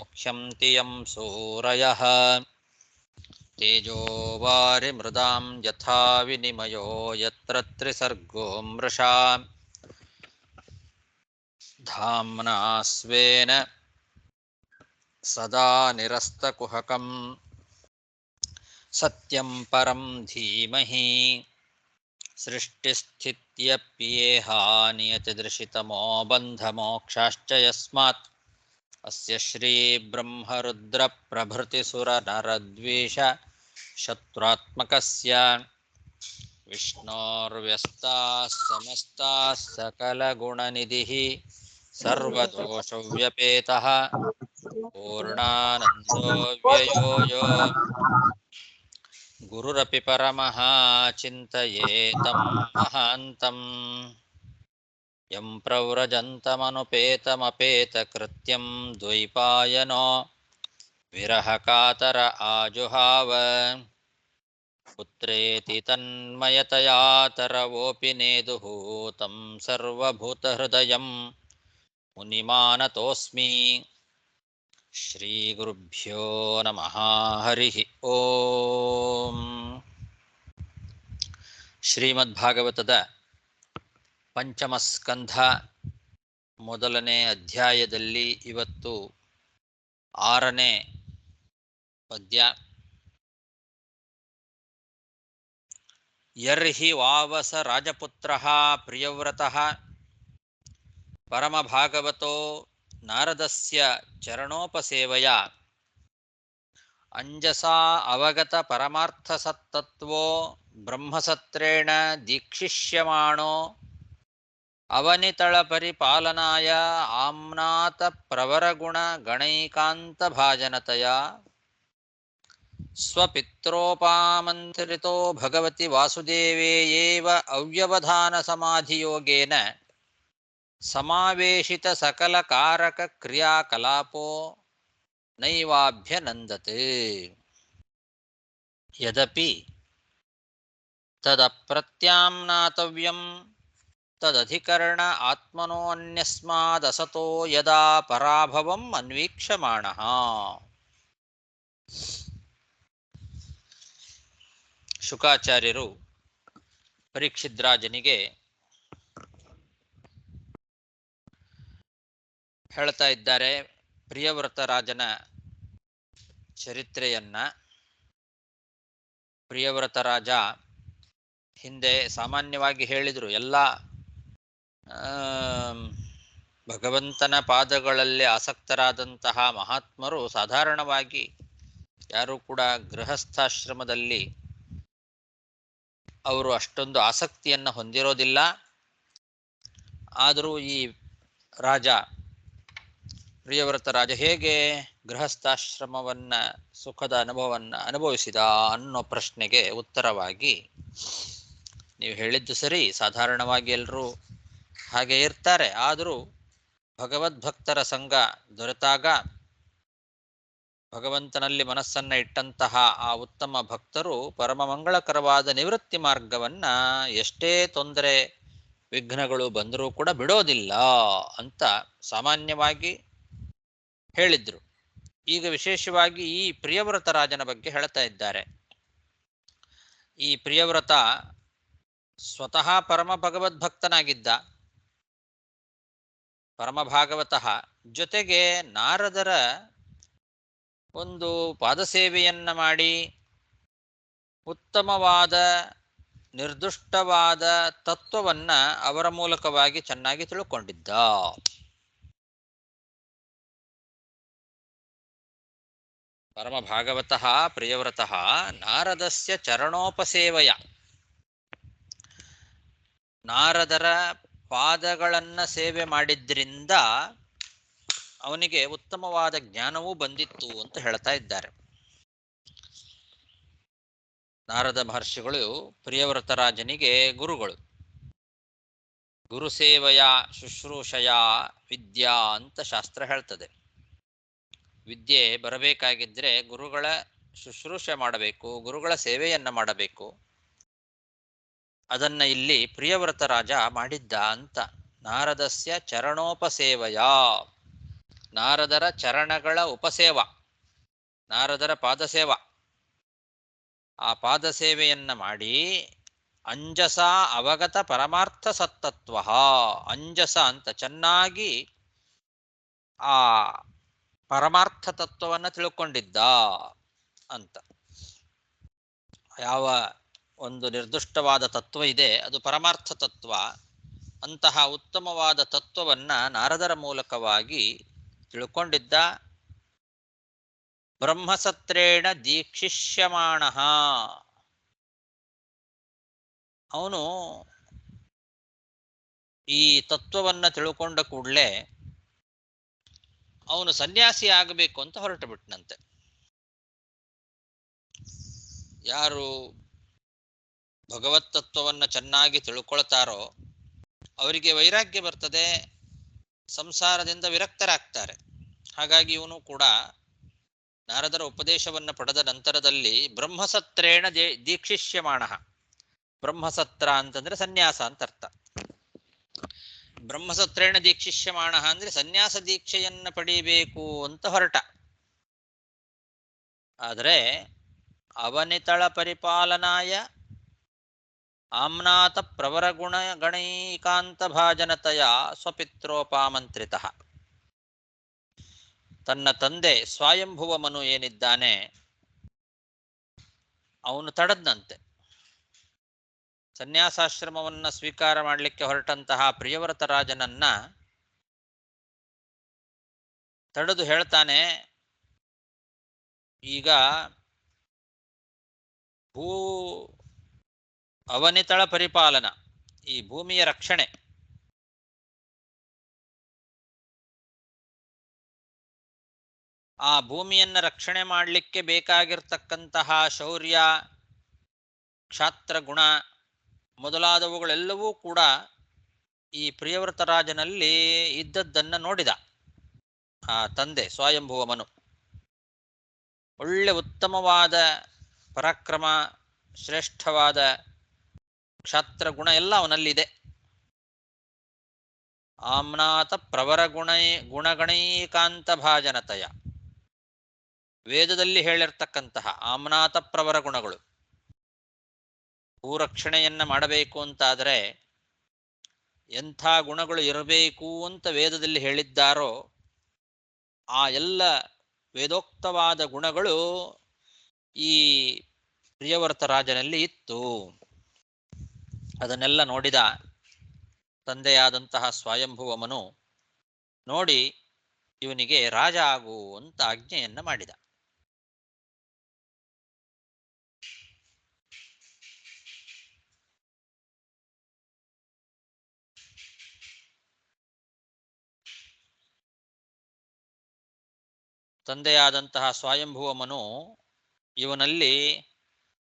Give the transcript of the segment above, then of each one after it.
मोक्ष्यन्ति यं सूरयः तेजो वारिमृदां यथा विनिमयो यत्र त्रिसर्गो मृषा धाम्ना स्वेन सदा निरस्तकुहकं सत्यं परं धीमहि सृष्टिस्थित्यप्येहा नियतिदृशितमो बन्धमोक्षाश्च यस्मात् अस्य श्रीब्रह्मरुद्रप्रभृतिसुरनरद्वेष शत्रुत्मकस्य विष्णोर्व्यस्ताः समस्ताः सकलगुणनिधिः सर्वदोषव्यपेतः पूर्णानन्दो व्ययो यो गुरुरपि परमः चिन्तयेतं महान्तम् यं प्रव्रजन्तमनुपेतमपेतकृत्यं द्वैपायनो विरहकातर आजुहाव पुत्रेति तन्मयतया तरवोऽपि नेदुः तं सर्वभूतहृदयं मुनिमानतोऽस्मि श्रीगुरुभ्यो नमः हरिः ಓಂ ಶ್ರೀಮದ್ಭಾಗವತದ ಪಂಚಮ ಸ್ಕಂಧ ಮೊದಲನೇ ಅಧ್ಯಾಯದಲ್ಲಿ ಇವತ್ತು 6ನೇ ಪದ್ಯ. ಯರ್ಹಿ ವಾವಸ ರಾಜಪುತ್ರಃ ಪ್ರಿಯವ್ರತಃ ಪರಮಭಾಗವತೋ ನಾರದಸ್ಯ ಚರಣೋಪಸೇವಯ ಅಂಜಸಾ ಅವಗತ ಪರಮಾರ್ಥಸತ್ತತ್ವೋ ಬ್ರಹ್ಮಸತ್ರೇಣ ದೀಕ್ಷಿಷ್ಯಮಾಣೋ ಅವನಿತಳ ಪರಿಪಾಲನಾಯ ಆಮ್ನಾತ ಪ್ರವರಗುಣ ಗಣೈಕಾಂತಭಾಜನತಯ ಸ್ವಪಿತ್ರೋಪಾಮಂತ್ರಿತೋ ಭಗವತಿ ವಾಸುದೇವೇ ಏವ ಅವ್ಯವಧಾನ ಸಮಾಧಿಯೋಗೇನ ಸಮಾವೇಶಿತ ಸಕಲಕಾರಕ ಕ್ರಿಯಾಕಲಾಪೋ ನೈವಾಭ್ಯನಂದತೆ ಯದಪಿ ತದಪ್ರತ್ಯಾಮ್ನಾತವ್ಯಂ ತದಧಿಕರಣ ಆತ್ಮನೋ ಅನ್ಯಸ್ಮಾದಸತೋ ಯದಾ ಪರಾಭವಂ ಅನ್ವೀಕ್ಷಮಾಣಃ. ಶುಕಾಚಾರ್ಯರು ಪರೀಕ್ಷಿದ್ರಾಜನಿಗೆ ಹೇಳ್ತಾ ಇದ್ದಾರೆ ಪ್ರಿಯವ್ರತ ರಾಜನ ಚರಿತ್ರೆಯನ್ನ. ಪ್ರಿಯವ್ರತ ರಾಜ ಹಿಂದೆ ಸಾಮಾನ್ಯವಾಗಿ ಹೇಳಿದರು, ಎಲ್ಲ ಭಗವಂತನ ಪಾದಗಳಲ್ಲಿ ಆಸಕ್ತರಾದಂತಹ ಮಹಾತ್ಮರು ಸಾಧಾರಣವಾಗಿ ಯಾರೂ ಕೂಡ ಗೃಹಸ್ಥಾಶ್ರಮದಲ್ಲಿ ಅವರು ಅಷ್ಟೊಂದು ಆಸಕ್ತಿಯನ್ನು ಹೊಂದಿರೋದಿಲ್ಲ. ಆದರೂ ಈ ರಾಜ ಪ್ರಿಯವ್ರತ ರಾಜ ಹೇಗೆ ಗೃಹಸ್ಥಾಶ್ರಮವನ್ನ ಸುಖದ ಅನುಭವವನ್ನು ಅನುಭವಿಸಿದ ಅನ್ನೋ ಪ್ರಶ್ನೆಗೆ ಉತ್ತರವಾಗಿ, ನೀವು ಹೇಳಿದ್ದು ಸರಿ, ಸಾಧಾರಣವಾಗಿ ಎಲ್ಲರೂ ಹಾಗೆ ಇರ್ತಾರೆ. ಆದರೂ ಭಗವದ್ಭಕ್ತರ ಸಂಘ ದೊರೆತಾಗ ಭಗವಂತನಲ್ಲಿ ಮನಸ್ಸನ್ನ ಇಟ್ಟಂತಹ ಆ ಉತ್ತಮ ಭಕ್ತರು ಪರಮ ಮಂಗಳಕರವಾದ ನಿವೃತ್ತಿ ಮಾರ್ಗವನ್ನ ಎಷ್ಟೇ ತೊಂದರೆ ವಿಘ್ನಗಳು ಬಂದರೂ ಕೂಡ ಬಿಡೋದಿಲ್ಲ ಅಂತ ಸಾಮಾನ್ಯವಾಗಿ ಹೇಳಿದ್ರು. ಈಗ ವಿಶೇಷವಾಗಿ ಈ ಪ್ರಿಯವ್ರತ ರಾಜನ ಬಗ್ಗೆ ಹೇಳ್ತಾ ಇದ್ದಾರೆ. ಈ ಪ್ರಿಯವ್ರತ ಸ್ವತಃ ಪರಮ ಭಗವದ್ಭಕ್ತನಾಗಿದ್ದ, ಪರಮಭಾಗವತಃ. ಜೊತೆಗೆ ನಾರದರ ಒಂದು ಪಾದಸೇವೆಯನ್ನ ಮಾಡಿ ಉತ್ತಮವಾದ ನಿರ್ದುಷ್ಟವಾದ ತತ್ವವನ್ನ ಅವರ ಮೂಲಕವಾಗಿ ಚೆನ್ನಾಗಿ ತಿಳ್ಕೊಂಡಿದ್ದ. ಪರಮಭಾಗವತಃ ಪ್ರಿಯವ್ರತಃ ನಾರದಸ್ಯ ಚರಣೋಪಸೇವಯ, ನಾರದರ ಪಾದಗಳನ್ನ ಸೇವೆ ಮಾಡಿದ್ರಿಂದ ಅವನಿಗೆ ಉತ್ತಮವಾದ ಜ್ಞಾನವೂ ಬಂದಿತ್ತು ಅಂತ ಹೇಳ್ತಾ ಇದ್ದಾರೆ. ನಾರದ ಮಹರ್ಷಿಗಳು ಪ್ರಿಯವ್ರತರಾಜನಿಗೆ ಗುರುಗಳು. ಗುರುಸೇವೆಯ ಶುಶ್ರೂಷಯ ವಿದ್ಯಾ ಅಂತ ಶಾಸ್ತ್ರ ಹೇಳ್ತದೆ. ವಿದ್ಯೆ ಬರಬೇಕಾಗಿದ್ರೆ ಗುರುಗಳ ಶುಶ್ರೂಷೆ ಮಾಡಬೇಕು, ಗುರುಗಳ ಸೇವೆಯನ್ನ ಮಾಡಬೇಕು. ಅದನ್ನ ಇಲ್ಲಿ ಪ್ರಿಯವ್ರತ ರಾಜ ಮಾಡಿದ್ದ ಅಂತ. ನಾರದಸ್ಯ ಚರಣೋಪಸೇವಯ, ನಾರದರ ಚರಣಗಳ ಉಪಸೇವ, ನಾರದರ ಪಾದಸೇವ. ಆ ಪಾದಸೇವೆಯನ್ನ ಮಾಡಿ ಅಂಜಸ ಅವಗತ ಪರಮಾರ್ಥ ಸತ್ತತ್ವ, ಅಂಜಸ ಅಂತ ಚೆನ್ನಾಗಿ ಆ ಪರಮಾರ್ಥ ತತ್ವವನ್ನು ತಿಳ್ಕೊಂಡಿದ್ದ ಅಂತ. ಯಾವ ಒಂದು ನಿರ್ದಿಷ್ಟವಾದ ತತ್ವ ಇದೆ ಅದು ಪರಮಾರ್ಥ ತತ್ವ. ಅಂತಹ ಉತ್ತಮವಾದ ತತ್ವವನ್ನ ನಾರದರ ಮೂಲಕವಾಗಿ ತಿಳ್ಕೊಂಡಿದ್ದ. ಬ್ರಹ್ಮಸತ್ರೇಣ ದೀಕ್ಷಿಷ್ಯಮಾಣ, ಅವನು ಈ ತತ್ವವನ್ನ ತಿಳ್ಕೊಂಡ ಕೂಡಲೇ ಅವನು ಸನ್ಯಾಸಿ ಆಗಬೇಕು ಅಂತ ಹೊರಟು ಬಿಟ್ಟನಂತೆ. ಯಾರು ಭಗವತ್ ತತ್ವವನ್ನ ಚೆನ್ನಾಗಿ ತಿಳ್ಕೊಳ್ತಾರೋ ಅವರಿಗೆ ವೈರಾಗ್ಯ ಬರ್ತದೆ, ಸಂಸಾರದಿಂದ ವಿರಕ್ತರಾಗ್ತಾರೆ. ಹಾಗಾಗಿ ಇವನು ಕೂಡ ನಾರದರ ಉಪದೇಶವನ್ನು ಪಡೆದ ನಂತರದಲ್ಲಿ ಬ್ರಹ್ಮಸತ್ರೇಣ ದೀಕ್ಷಿಷ್ಯಮಾಣ. ಬ್ರಹ್ಮಸತ್ರ ಅಂತಂದ್ರೆ ಸನ್ಯಾಸ ಅಂತ ಅರ್ಥ. ಬ್ರಹ್ಮಸತ್ರೇಣ ದೀಕ್ಷಿಷ್ಯಮಾಣ ಅಂದ್ರೆ ಸನ್ಯಾಸ ದೀಕ್ಷೆಯನ್ನ ಪಡೀಬೇಕು ಅಂತ ಹೊರಟ. ಆದರೆ ಅವನಿತಳ ಪರಿಪಾಲನಾಯ ಆಮ್ನಾತ ಪ್ರವರ ಗುಣ ಗಣೈಕಾಂತ ಭಾಜನತೆಯ ಸ್ವಪಿತ್ರೋಪಾಮಂತ್ರಿತ. ತನ್ನ ತಂದೆ ಸ್ವಯಂಭುವ ಮನು ಏನಿದ್ದಾನೆ ಅವನು ತಡದ್ನಂತೆ. ಸನ್ಯಾಸಾಶ್ರಮವನ್ನ ಸ್ವೀಕಾರ ಮಾಡಲಿಕ್ಕೆ ಹೊರಟಂತಹ ಪ್ರಿಯವ್ರತ ರಾಜನನ್ನ ತಡೆದು ಹೇಳ್ತಾನೆ, ಈಗ ಅವನಿತಳ ಪರಿಪಾಲನ, ಈ ಭೂಮಿಯ ರಕ್ಷಣೆ, ಆ ಭೂಮಿಯನ್ನ ರಕ್ಷಣೆ ಮಾಡಲಿಕ್ಕೆ ಬೇಕಾಗಿರ್ತಕ್ಕಂತಹ ಶೌರ್ಯ, ಕ್ಷಾತ್ರ ಗುಣ ಮೊದಲಾದವುಗಳೆಲ್ಲವೂ ಕೂಡ ಈ ಪ್ರಿಯವ್ರತ ರಾಜನಲ್ಲಿ ಇದ್ದದ್ದನ್ನ ನೋಡಿದ ಆ ತಂದೆ ಸ್ವಯಂಭುವ ಮನು. ಒಳ್ಳೆ ಉತ್ತಮವಾದ ಪರಾಕ್ರಮ, ಶ್ರೇಷ್ಠವಾದ ಕ್ಷಾತ್ರ ಗುಣ ಎಲ್ಲ ಅವನಲ್ಲಿದೆ. ಆಮ್ನಾತ ಪ್ರವರ ಗುಣಗಣೈಕಾಂತ ಭಾಜನತೆಯ, ವೇದದಲ್ಲಿ ಹೇಳಿರ್ತಕ್ಕಂತಹ ಆಮ್ನಾತ ಪ್ರವರ ಗುಣಗಳು. ಭೂರಕ್ಷಣೆಯನ್ನ ಮಾಡಬೇಕು ಅಂತಾದರೆ ಎಂಥ ಗುಣಗಳು ಇರಬೇಕು ಅಂತ ವೇದದಲ್ಲಿ ಹೇಳಿದ್ದಾರೋ ಆ ಎಲ್ಲ ವೇದೋಕ್ತವಾದ ಗುಣಗಳು ಈ ಪ್ರಿಯವ್ರತ ರಾಜನಲ್ಲಿ ಇತ್ತು. ಅದನ್ನೆಲ್ಲ ನೋಡಿದ ತಂದೆಯಾದಂತಹ ಸ್ವಯಂಭುವ ಮನು ನೋಡಿ ಇವನಿಗೆ ರಾಜ ಆಗು ಅಂತ ಆಜ್ಞೆಯನ್ನ ಮಾಡಿದ. ತಂದೆಯಾದಂತಹ ಸ್ವಯಂಭುವ ಮನು ಇವನಲ್ಲಿ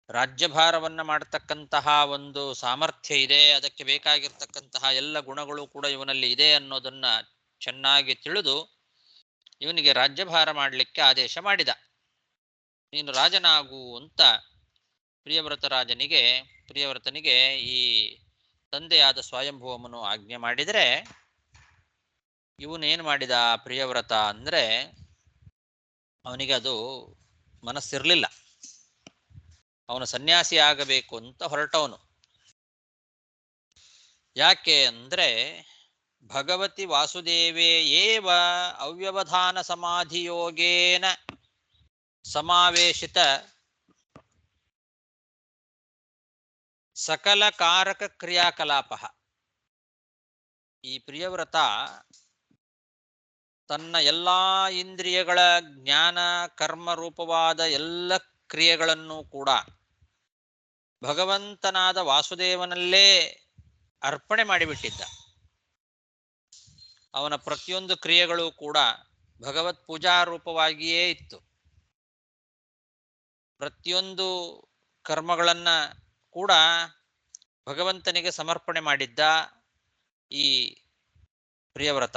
ರಾಜ್ಯಭಾರವನ್ನ ಮಾಡತಕ್ಕಂತಹ ಒಂದು ಸಾಮರ್ಥ್ಯ ಇದೆ, ಅದಕ್ಕೆ ಬೇಕಾಗಿರ್ತಕ್ಕಂತಹ ಎಲ್ಲ ಗುಣಗಳು ಕೂಡ ಇವನಲ್ಲಿ ಇದೆ ಅನ್ನೋದನ್ನ ಚೆನ್ನಾಗಿ ತಿಳಿದು ಇವನಿಗೆ ರಾಜ್ಯಭಾರ ಮಾಡಲಿಕ್ಕೆ ಆದೇಶ ಮಾಡಿದ. ನೀನು ರಾಜನಾಗು ಅಂತ ಪ್ರಿಯವ್ರತನಿಗೆ ಈ ತಂದೆಯಾದ ಸ್ವಯಂಭುವ ಮನು ಆಜ್ಞೆ ಮಾಡಿದರೆ, ಇವನೇನು ಮಾಡಿದ ಪ್ರಿಯವ್ರತ ಅಂದ್ರೆ ಅವನಿಗೆ ಅದು ಮನಸ್ಸಿರಲಿಲ್ಲ. ಅವನು ಸನ್ಯಾಸಿ ಆಗಬೇಕು ಅಂತ ಹೊರಟವನು. ಯಾಕೆ ಅಂದ್ರೆ ಭಗವತಿ ವಾಸುದೇವೇ ಏವ ಅವ್ಯವಧಾನ ಸಮಾಧಿಯೋಗೇನ ಸಮಾವೇಶಿತ ಸಕಲ ಕಾರಕ ಕ್ರಿಯಾಕಲಾಪ. ಈ ಪ್ರಿಯವ್ರತ ತನ್ನ ಎಲ್ಲಾ ಇಂದ್ರಿಯಗಳ ಜ್ಞಾನ ಕರ್ಮ ರೂಪವಾದ ಎಲ್ಲ ಕ್ರಿಯೆಗಳನ್ನು ಕೂಡ ಭಗವಂತನಾದ ವಾಸುದೇವನಲ್ಲೇ ಅರ್ಪಣೆ ಮಾಡಿಬಿಟ್ಟಿದ್ದ. ಅವನ ಪ್ರತಿಯೊಂದು ಕ್ರಿಯೆಗಳು ಕೂಡ ಭಗವತ್ ಪೂಜಾ ರೂಪವಾಗಿಯೇ ಇತ್ತು. ಪ್ರತಿಯೊಂದು ಕರ್ಮಗಳನ್ನ ಕೂಡ ಭಗವಂತನಿಗೆ ಸಮರ್ಪಣೆ ಮಾಡಿದ್ದ ಈ ಪ್ರಿಯವ್ರತ.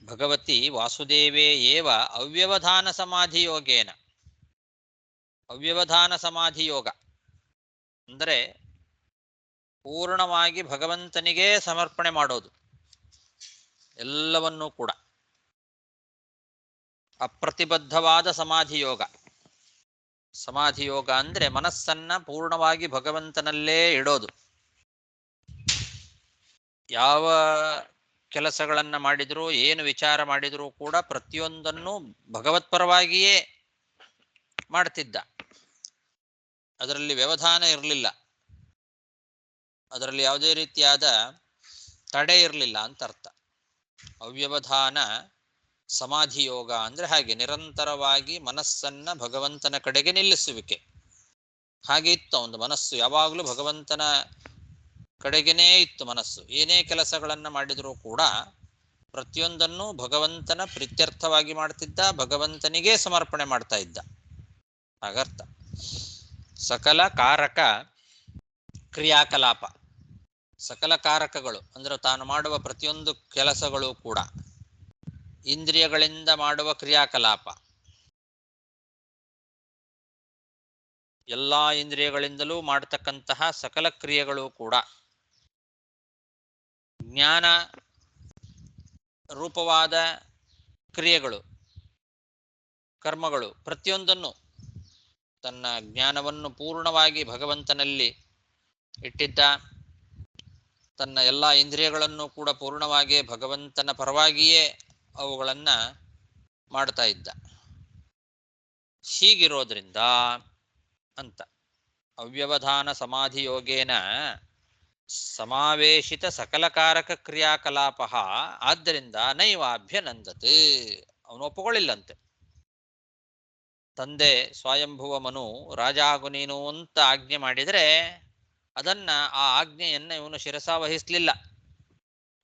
ಭಗವತಿ ವಾಸುದೇವೇ ಏವ ಅವ್ಯವಧಾನ ಸಮಾಧಿ ಯೋಗೇನ. ಅವ್ಯವಧಾನ ಸಮಾಧಿ ಯೋಗ ಅಂದರೆ ಪೂರ್ಣವಾಗಿ ಭಗವಂತನಿಗೆ ಸಮರ್ಪಣೆ ಮಾಡೋದು. ಎಲ್ಲವನ್ನೂ ಕೂಡ. ಅಪ್ರತಿಬದ್ಧವಾದ ಸಮಾಧಿ ಯೋಗ. ಸಮಾಧಿ ಯೋಗ ಅಂದ್ರೆ ಮನಸ್ಸನ್ನ ಪೂರ್ಣವಾಗಿ ಭಗವಂತನಲ್ಲೇ ಇಡೋದು. ಯಾವ ಕೆಲಸಗಳನ್ನ ಮಾಡಿದ್ರು, ಏನು ವಿಚಾರ ಮಾಡಿದ್ರು ಕೂಡ ಪ್ರತಿಯೊಂದನ್ನು ಭಗವತ್ಪರವಾಗಿಯೇ ಮಾಡ್ತಿದ್ದ. ಅದರಲ್ಲಿ ವ್ಯವಧಾನ ಇರಲಿಲ್ಲ, ಅದರಲ್ಲಿ ಯಾವುದೇ ರೀತಿಯಾದ ತಡೆ ಇರಲಿಲ್ಲ ಅಂತ ಅರ್ಥ. ಅವ್ಯವಧಾನ ಸಮಾಧಿ ಯೋಗ ಅಂದ್ರೆ ಹಾಗೆ ನಿರಂತರವಾಗಿ ಮನಸ್ಸನ್ನ ಭಗವಂತನ ಕಡೆಗೆ ನಿಲ್ಲಿಸುವಿಕೆ. ಹಾಗೆ ಇತ್ತು ಒಂದು ಮನಸ್ಸು, ಯಾವಾಗಲೂ ಭಗವಂತನ ಕಡೆಗೇನೇ ಇತ್ತು ಮನಸ್ಸು. ಏನೇ ಕೆಲಸಗಳನ್ನ ಮಾಡಿದರೂ ಕೂಡ ಪ್ರತಿಯೊಂದನ್ನು ಭಗವಂತನ ಪ್ರೀತ್ಯರ್ಥವಾಗಿ ಮಾಡ್ತಿದ್ದ, ಭಗವಂತನಿಗೆ ಸಮರ್ಪಣೆ ಮಾಡ್ತಾ ಇದ್ದ. ಹಾಗರ್ಥ. ಸಕಲ ಕಾರಕ ಕ್ರಿಯಾಕಲಾಪ. ಸಕಲ ಕಾರಕಗಳು ಅಂದ್ರೆ ತಾನು ಮಾಡುವ ಪ್ರತಿಯೊಂದು ಕೆಲಸಗಳು ಕೂಡ ಇಂದ್ರಿಯಗಳಿಂದ ಮಾಡುವ ಕ್ರಿಯಾಕಲಾಪ. ಎಲ್ಲಾ ಇಂದ್ರಿಯಗಳಿಂದಲೂ ಮಾಡತಕ್ಕಂತಹ ಸಕಲ ಕ್ರಿಯೆಗಳು ಕೂಡ ಜ್ಞಾನ ರೂಪವಾದ ಕ್ರಿಯೆಗಳು, ಕರ್ಮಗಳು. ಪ್ರತಿಯೊಂದನ್ನು ತನ್ನ ಜ್ಞಾನವನ್ನು ಪೂರ್ಣವಾಗಿ ಭಗವಂತನಲ್ಲಿ ಇಟ್ಟಿದ್ದ, ತನ್ನ ಎಲ್ಲ ಇಂದ್ರಿಯಗಳನ್ನು ಕೂಡ ಪೂರ್ಣವಾಗಿ ಭಗವಂತನ ಪರವಾಗಿಯೇ ಅವುಗಳನ್ನ ಮಾಡ್ತಾ ಇದ್ದ. ಹೀಗಿರೋದ್ರಿಂದ ಅಂತ ಅವ್ಯವಧಾನ ಸಮಾಧಿ ಯೋಗೇನ ಸಮಾವೇಶಿತ ಸಕಲಕಾರಕ ಕ್ರಿಯಾಕಲಾಪ. ಆದ್ದರಿಂದ ನೈವಾಭ್ಯನಂದತೆ, ಅವನು ಒಪ್ಪುಕೊಳ್ಳಿಲ್ಲಂತೆ. ತಂದೆ ಸ್ವಯಂಭುವ ಮನು ರಾಜ ಆಗು ನೀನು ಅಂತ ಆಜ್ಞೆ ಮಾಡಿದರೆ ಅದನ್ನ, ಆ ಆಜ್ಞೆಯನ್ನ ಇವನು ಶಿರಸಾವಹಿಸ್ಲಿಲ್ಲ.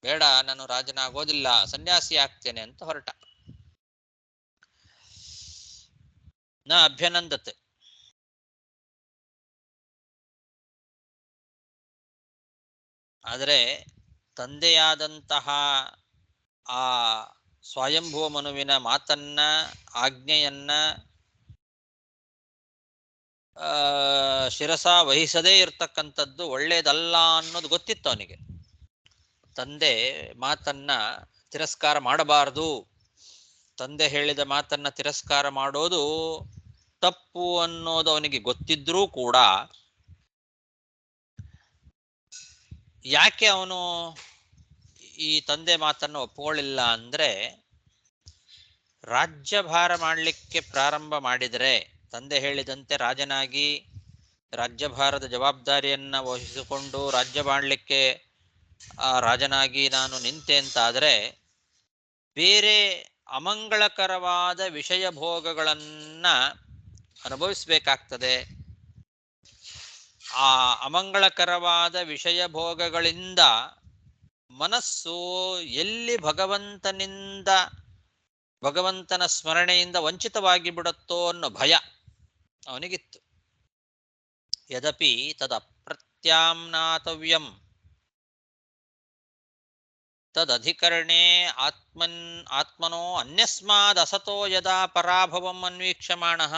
ಬೇಡ, ನಾನು ರಾಜನಾಗೋದಿಲ್ಲ, ಸನ್ಯಾಸಿ ಆಗ್ತೇನೆ ಅಂತ ಹೊರಟ. ನ ಅಭ್ಯನಂದತೆ. ಆದರೆ ತಂದೆಯಾದಂತಹ ಆ ಸ್ವಯಂಭುವ ಮನುವಿನ ಮಾತನ್ನ, ಆಜ್ಞೆಯನ್ನ ಶಿರಸ ವಹಿಸದೇ ಇರ್ತಕ್ಕಂಥದ್ದು ಒಳ್ಳೇದಲ್ಲ ಅನ್ನೋದು ಗೊತ್ತಿತ್ತು ಅವನಿಗೆ. ತಂದೆ ಮಾತನ್ನ ತಿರಸ್ಕಾರ ಮಾಡಬಾರದು, ತಂದೆ ಹೇಳಿದ ಮಾತನ್ನ ತಿರಸ್ಕಾರ ಮಾಡೋದು ತಪ್ಪು ಅನ್ನೋದು ಅವನಿಗೆ ಗೊತ್ತಿದ್ರೂ ಕೂಡ ಯಾಕೆ ಅವನು ಈ ತಂದೆ ಮಾತನ್ನು ಒಪ್ಪಿಕೊಳ್ಳಿಲ್ಲ ಅಂದ್ರೆ, ರಾಜ್ಯಭಾರ ಮಾಡಲಿಕ್ಕೆ ಪ್ರಾರಂಭ ಮಾಡಿದರೆ, ತಂದೆ ಹೇಳಿದಂತೆ ರಾಜನಾಗಿ ರಾಜ್ಯಭಾರದ ಜವಾಬ್ದಾರಿಯನ್ನ ವಹಿಸಿಕೊಂಡು ರಾಜ್ಯ ಮಾಡಲಿಕ್ಕೆ ರಾಜನಾಗಿ ನಾನು ನಿಂತೆ ಅಂತಾದರೆ ಬೇರೆ ಅಮಂಗಳಕರವಾದ ವಿಷಯ ಭೋಗಗಳನ್ನ ಅನುಭವಿಸಬೇಕಾಗ್ತದೆ. ಆ ಅಮಂಗಳಕರವಾದ ವಿಷಯ ಭೋಗಗಳಿಂದ ಮನಸ್ಸು ಎಲ್ಲಿ ಭಗವಂತನ ಸ್ಮರಣೆಯಿಂದ ವಂಚಿತವಾಗಿ ಬಿಡುತ್ತೋ ಅನ್ನೋ ಭಯ ಅವನಿಗಿತ್ತು. ಯದಪಿ ತದಪ್ರತ್ಯಾಮ್ನಾತವ್ಯಂ ತದಧಿಕರಣೆ ಆತ್ಮನೋ ಅನ್ಯಸ್ಮಾದ್ ಅಸತೋ ಯದಾ ಪರಾಭವಂ ಅನ್ವೀಕ್ಷಮಾಣಃ.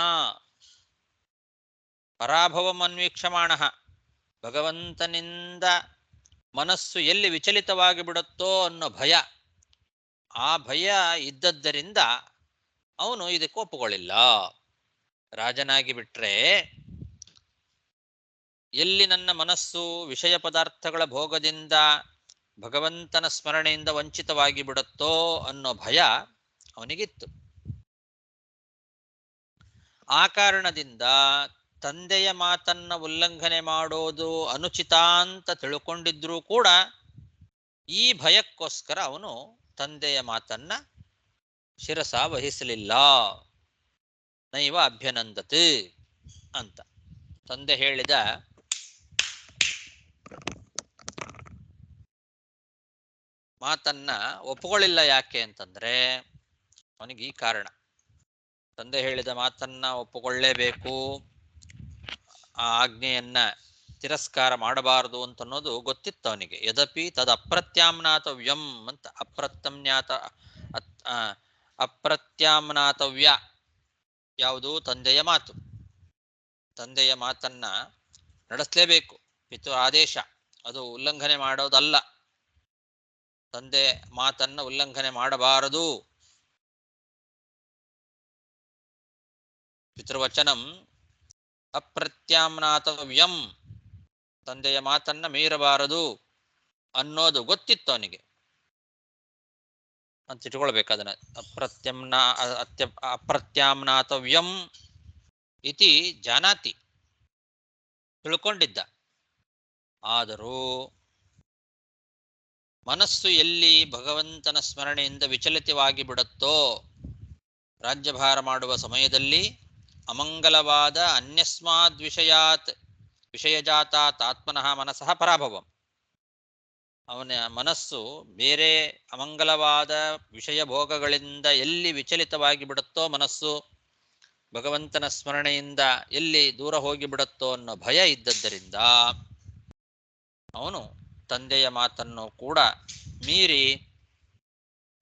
ಪರಾಭವಂ ಅನ್ವೀಕ್ಷಮಾಣಃ, ಭಗವಂತನಿಂದ ಮನಸ್ಸು ಎಲ್ಲಿ ವಿಚಲಿತವಾಗಿ ಬಿಡುತ್ತೋ ಅನ್ನೋ ಭಯ, ಆ ಭಯ ಇದ್ದದ್ದರಿಂದ ಅವನು ಇದಕ್ಕೆ ಒಪ್ಪುಕೊಳ್ಳಿಲ್ಲ. ರಾಜನಾಗಿ ಬಿಟ್ರೆ ಎಲ್ಲಿ ನನ್ನ ಮನಸ್ಸು ವಿಷಯ ಪದಾರ್ಥಗಳ ಭೋಗದಿಂದ ಭಗವಂತನ ಸ್ಮರಣೆಯಿಂದ ವಂಚಿತವಾಗಿ ಬಿಡುತ್ತೋ ಅನ್ನೋ ಭಯ ಅವನಿಗಿತ್ತು. ಆ ಕಾರಣದಿಂದ ತಂದೆಯ ಮಾತನ್ನ ಉಲ್ಲಂಘನೆ ಮಾಡೋದು ಅನುಚಿತ ಅಂತ ತಿಳ್ಕೊಂಡಿದ್ರೂ ಕೂಡ ಈ ಭಯಕ್ಕೋಸ್ಕರ ಅವನು ತಂದೆಯ ಮಾತನ್ನ ಶಿರಸ ವಹಿಸಲಿಲ್ಲ. ನೈವ ಅಭ್ಯನಂದತೆ ಅಂತ ತಂದೆ ಹೇಳಿದ ಮಾತನ್ನ ಒಪ್ಪಿಕೊಳ್ಳಿಲ್ಲ. ಯಾಕೆ ಅಂತಂದ್ರೆ ಅವನಿಗೆ ಈ ಕಾರಣ, ತಂದೆ ಹೇಳಿದ ಮಾತನ್ನ ಒಪ್ಪಿಕೊಳ್ಳೇಬೇಕು, ಆ ಆಜ್ಞೆಯನ್ನ ತಿರಸ್ಕಾರ ಮಾಡಬಾರದು ಅಂತ ಅನ್ನೋದು ಗೊತ್ತಿತ್ತು ಅವನಿಗೆ. ಯದಪಿ ತದ ಅಪ್ರತ್ಯಾಮ್ನಾತವ್ಯಂ ಅಂತ, ಅಪ್ರತ್ಯಾಮ್ನಾತವ್ಯ ಯಾವುದು? ತಂದೆಯ ಮಾತು. ತಂದೆಯ ಮಾತನ್ನ ನಡೆಸಲೇಬೇಕು, ಪಿತೃ ಆದೇಶ, ಅದು ಉಲ್ಲಂಘನೆ ಮಾಡೋದಲ್ಲ. ತಂದೆ ಮಾತನ್ನ ಉಲ್ಲಂಘನೆ ಮಾಡಬಾರದು. ಪಿತೃವಚನಂ ಅಪ್ರತ್ಯಾಮ್ನಾತವ್ಯಂ, ತಂದೆಯ ಮಾತನ್ನ ಮೀರಬಾರದು ಅನ್ನೋದು ಗೊತ್ತಿತ್ತು ಅವನಿಗೆ ಅಂತ ಇಟ್ಕೊಳ್ಬೇಕು. ಅದನ್ನ ಅಪ್ರತ್ಯಾಮ್ನಾತವ್ಯಂ ಇತಿ ಜಾನಾತಿ, ತಿಳ್ಕೊಂಡಿದ್ದ. ಆದರೂ ಮನಸ್ಸು ಎಲ್ಲಿ ಭಗವಂತನ ಸ್ಮರಣೆಯಿಂದ ವಿಚಲಿತವಾಗಿ ಬಿಡುತ್ತೋ, ರಾಜ್ಯಭಾರ ಮಾಡುವ ಸಮಯದಲ್ಲಿ ಅಮಂಗಲವಾದ ಅನ್ಯಸ್ಮಾದ್ ವಿಷಯಜಾತಾತ್ ಆತ್ಮನಃ ಮನಸಃ ಪರಾಭವಂ, ಅವನ ಮನಸ್ಸು ಬೇರೆ ಅಮಂಗಲವಾದ ವಿಷಯ ಭೋಗಗಳಿಂದ ಎಲ್ಲಿ ವಿಚಲಿತವಾಗಿ ಬಿಡುತ್ತೋ, ಮನಸ್ಸು ಭಗವಂತನ ಸ್ಮರಣೆಯಿಂದ ಎಲ್ಲಿ ದೂರ ಹೋಗಿ ಬಿಡುತ್ತೋ ಅನ್ನೋ ಭಯ ಇದ್ದದ್ದರಿಂದ ಅವನು ತಂದೆಯ ಮಾತನ್ನು ಕೂಡ ಮೀರಿ